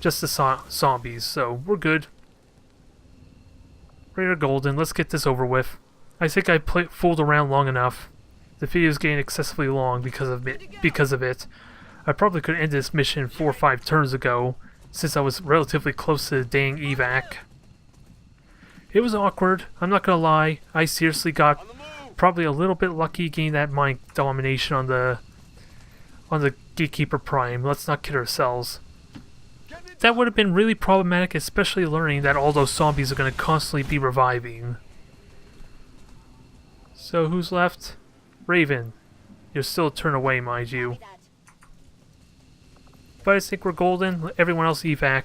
Just the zombies, so we're good. Rare Golden, let's get this over with. I think I fooled around long enough. The video's getting excessively long because of it. I probably could end this mission 4 or 5 turns ago, since I was relatively close to the dang evac. It was awkward, I'm not gonna lie. I seriously got probably a little bit lucky getting that mind domination on the Gatekeeper Prime. Let's not kid ourselves. That would have been really problematic, especially learning that all those zombies are going to constantly be reviving. So who's left? Raven. You're still a turn away, mind you. But I think we're golden. Let everyone else evac.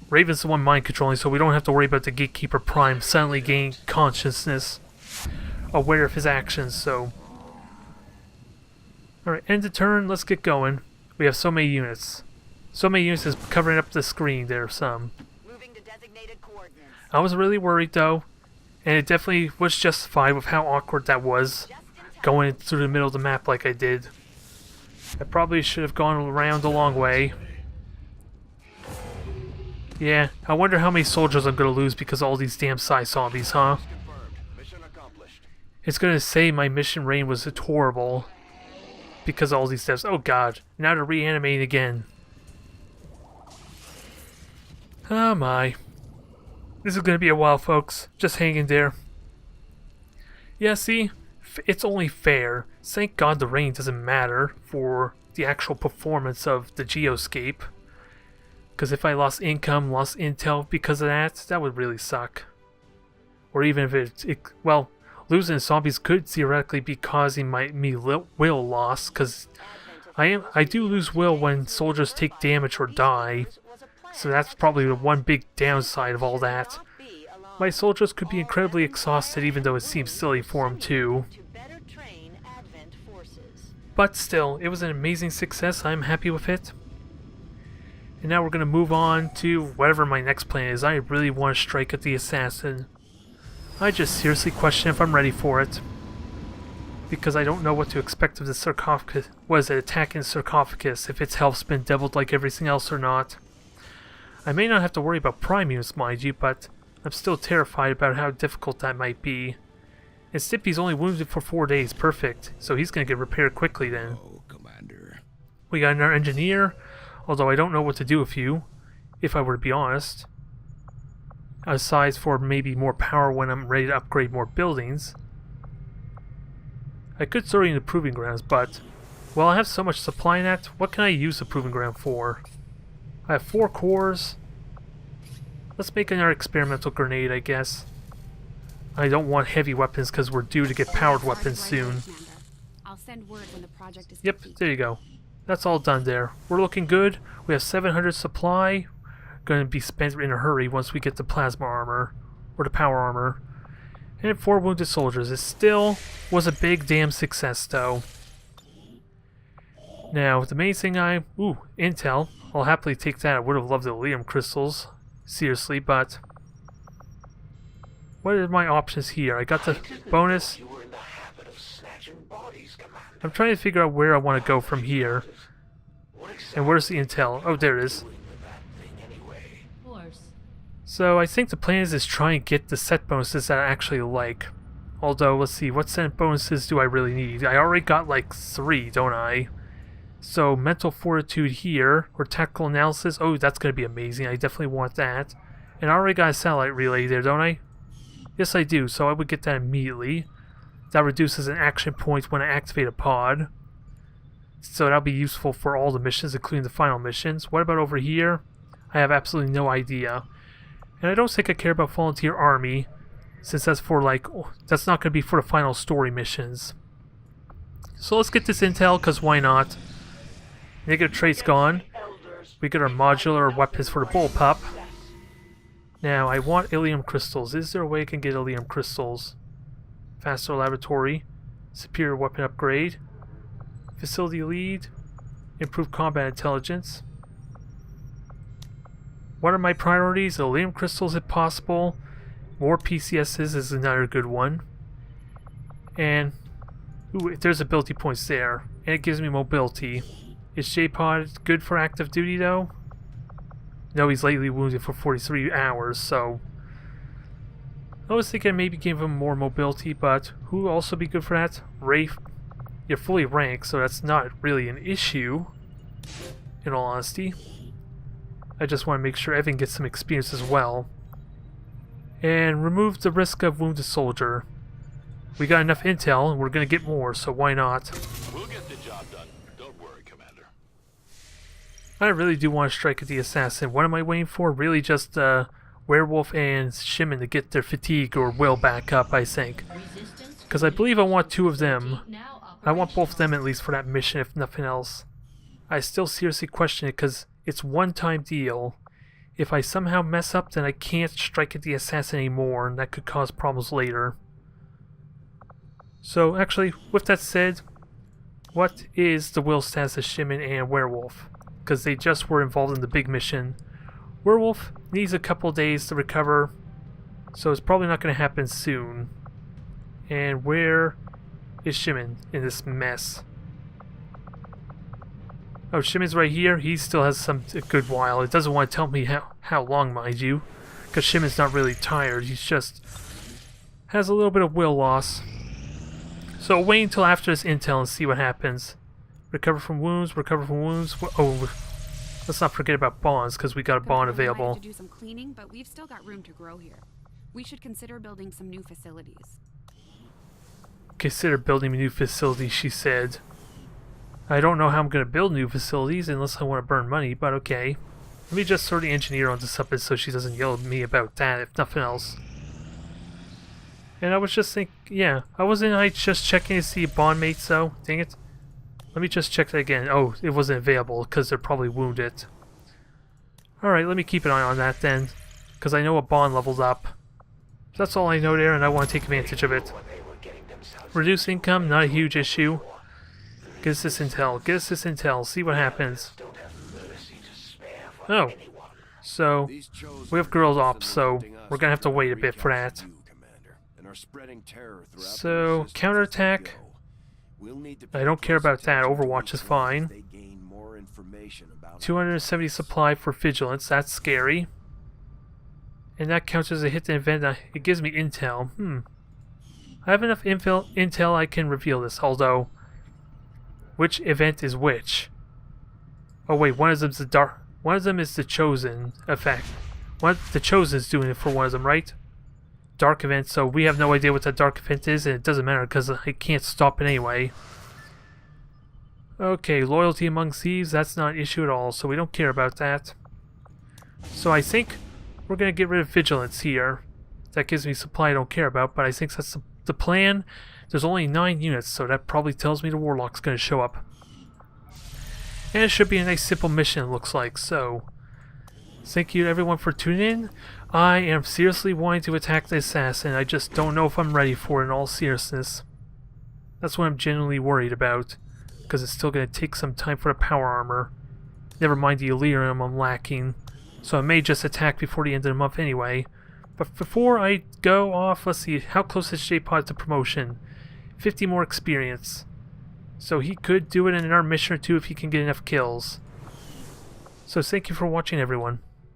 Raven's the one mind controlling, so we don't have to worry about the Gatekeeper Prime suddenly gaining consciousness, aware of his actions, so... Alright, end the turn, let's get going. We have so many units. So many units is covering up the screen there, some. Moving to designated coordinates. I was really worried though, and it definitely was justified with how awkward that was, Just in time. going through the middle of the map like I did. I probably should have gone around a long way. Yeah, I wonder how many soldiers I'm gonna lose because of all these damn psi zombies, huh? Confirmed. Mission accomplished. It's gonna say my mission reign was horrible because of all these deaths. Oh god, now to reanimate again. Oh my. This is gonna be a while, folks. Just hang in there. Yeah, see? It's only fair. Thank God the rain doesn't matter for the actual performance of the geoscape. Because if I lost income, lost intel because of that, that would really suck. Or even if well, losing zombies could theoretically be causing me will loss, because I do lose will when soldiers take damage or die. So that's probably the one big downside of all that. My soldiers could be incredibly exhausted even though it seems silly for them too. But still, it was an amazing success. I'm happy with it. And now we're going to move on to whatever my next plan is. I really want to strike at the assassin. I just seriously question if I'm ready for it. Because I don't know what to expect of the sarcophagus. Was it attacking the sarcophagus, if its health's been deviled like everything else or not. I may not have to worry about prime units, mind you, but I'm still terrified about how difficult that might be. And Stimpy's only wounded for 4 days, perfect. So he's going to get repaired quickly then. Oh, Commander. We got another engineer, although I don't know what to do with you, if I were to be honest. Aside for maybe more power when I'm ready to upgrade more buildings. I could throw you in the Proving Grounds, but... Well, I have so much supply in that, what can I use the Proving Ground for? I have 4 cores. Let's make another experimental grenade, I guess. I don't want heavy weapons because we're due to get powered weapons soon. I'll send word when the project is Yep, complete. there you go. That's all done there. We're looking good. We have 700 supply. Going to be spent in a hurry once we get the plasma armor. Or the power armor. And 4 wounded soldiers. It still was a big damn success though. Now, the main thing Ooh, intel. I'll happily take that. I would have loved the Liam crystals. Seriously, but... What are my options here? I got the bonus. You were in the habit of snatching bodies, Commander. I'm trying to figure out where I want to go from here. What exactly And where's the intel? Oh, there it is. with that thing anyway? Or So I think the plan is try and get the set bonuses that I actually like. Although, let's see, what set bonuses do I really need? I already got like 3, don't I? So, mental fortitude here, or tactical analysis. Oh, that's going to be amazing. I definitely want that. And I already got a satellite relay there, don't I? Yes, I do. So I would get that immediately. That reduces an action point when I activate a pod. So that'll be useful for all the missions, including the final missions. What about over here? I have absolutely no idea. And I don't think I care about Volunteer Army, since that's for like, that's not going to be for the final story missions. So let's get this intel, because why not? Negative traits gone. We got our modular weapons for the bullpup. Now, I want Ilium crystals. Is there a way I can get Ilium crystals? Faster laboratory. Superior weapon upgrade. Facility lead. Improved combat intelligence. What are my priorities? Ilium crystals if possible. More PCSs is another good one. And ooh, there's ability points there. And it gives me mobility. Is J-Pod good for active duty though? No, he's lately wounded for 43 hours, so I was thinking maybe give him more mobility, but who would also be good for that? Rafe, you're fully ranked, so that's not really an issue, in all honesty. I just want to make sure Evan gets some experience as well. And remove the risk of wounded soldier. We got enough intel, and we're going to get more, so why not? We'll get the job done. Don't worry, Commander. I really do want to strike at the assassin. What am I waiting for? Really just Werewolf and Shimon to get their fatigue or will back up, I think. Because I believe I want 2 of them. I want both of them at least for that mission, if nothing else. I still seriously question it because it's one-time deal. If I somehow mess up, then I can't strike at the assassin anymore, and that could cause problems later. So, actually, with that said, what is the will status of Shimon and Werewolf? Because they just were involved in the big mission. Werewolf needs a couple days to recover, so it's probably not going to happen soon. And where is Shimon in this mess? Oh, Shimon's right here. He still has a good while. It doesn't want to tell me how long, mind you, because Shimon's not really tired. He's just has a little bit of will loss. So wait until after this intel and see what happens. Recover from wounds. Recover from wounds. Oh, let's not forget about bonds because we got a bond available. To do some cleaning, but we've still got room to grow here. We should consider building some new facilities. Consider building a new facility, she said. I don't know how I'm going to build new facilities unless I want to burn money, but okay. Let me just throw the engineer onto something so she doesn't yell at me about that, if nothing else. And I was just thinking, yeah, I wasn't just checking to see bond mates though? Dang it. Let me just check that again. Oh, it wasn't available because they're probably wounded. Alright, let me keep an eye on that then, because I know a bond leveled up. That's all I know there, and I want to take advantage of it. Reduce income, not a huge issue. Get us this intel. Get us this intel. See what happens. Oh. So, we have girls ops, so we're going to have to wait a bit for that. So, counterattack. I don't care about that. Overwatch is fine. 270 supply for vigilance. That's scary. And that counts as a hit to event. It gives me intel. I have enough intel I can reveal this, although which event is which? Oh wait, one of them's the dark. One of them is the chosen effect. The chosen is doing it for one of them, right? Dark event. So we have no idea what that dark event is, and it doesn't matter because I can't stop it anyway. Okay, loyalty among thieves. That's not an issue at all, so we don't care about that. So I think we're gonna get rid of vigilance here. That gives me supply I don't care about, but I think that's the plan. There's only 9 units, so that probably tells me the Warlock's going to show up. And it should be a nice simple mission, it looks like. So, thank you everyone for tuning in. I am seriously wanting to attack the assassin. I just don't know if I'm ready for it in all seriousness. That's what I'm genuinely worried about, because it's still going to take some time for the power armor. Never mind the Illyrium I'm lacking. So I may just attack before the end of the month anyway. But before I go off, let's see, how close is J-Pod to promotion? 50 more experience. So he could do it in our mission or two if he can get enough kills. So thank you for watching, everyone.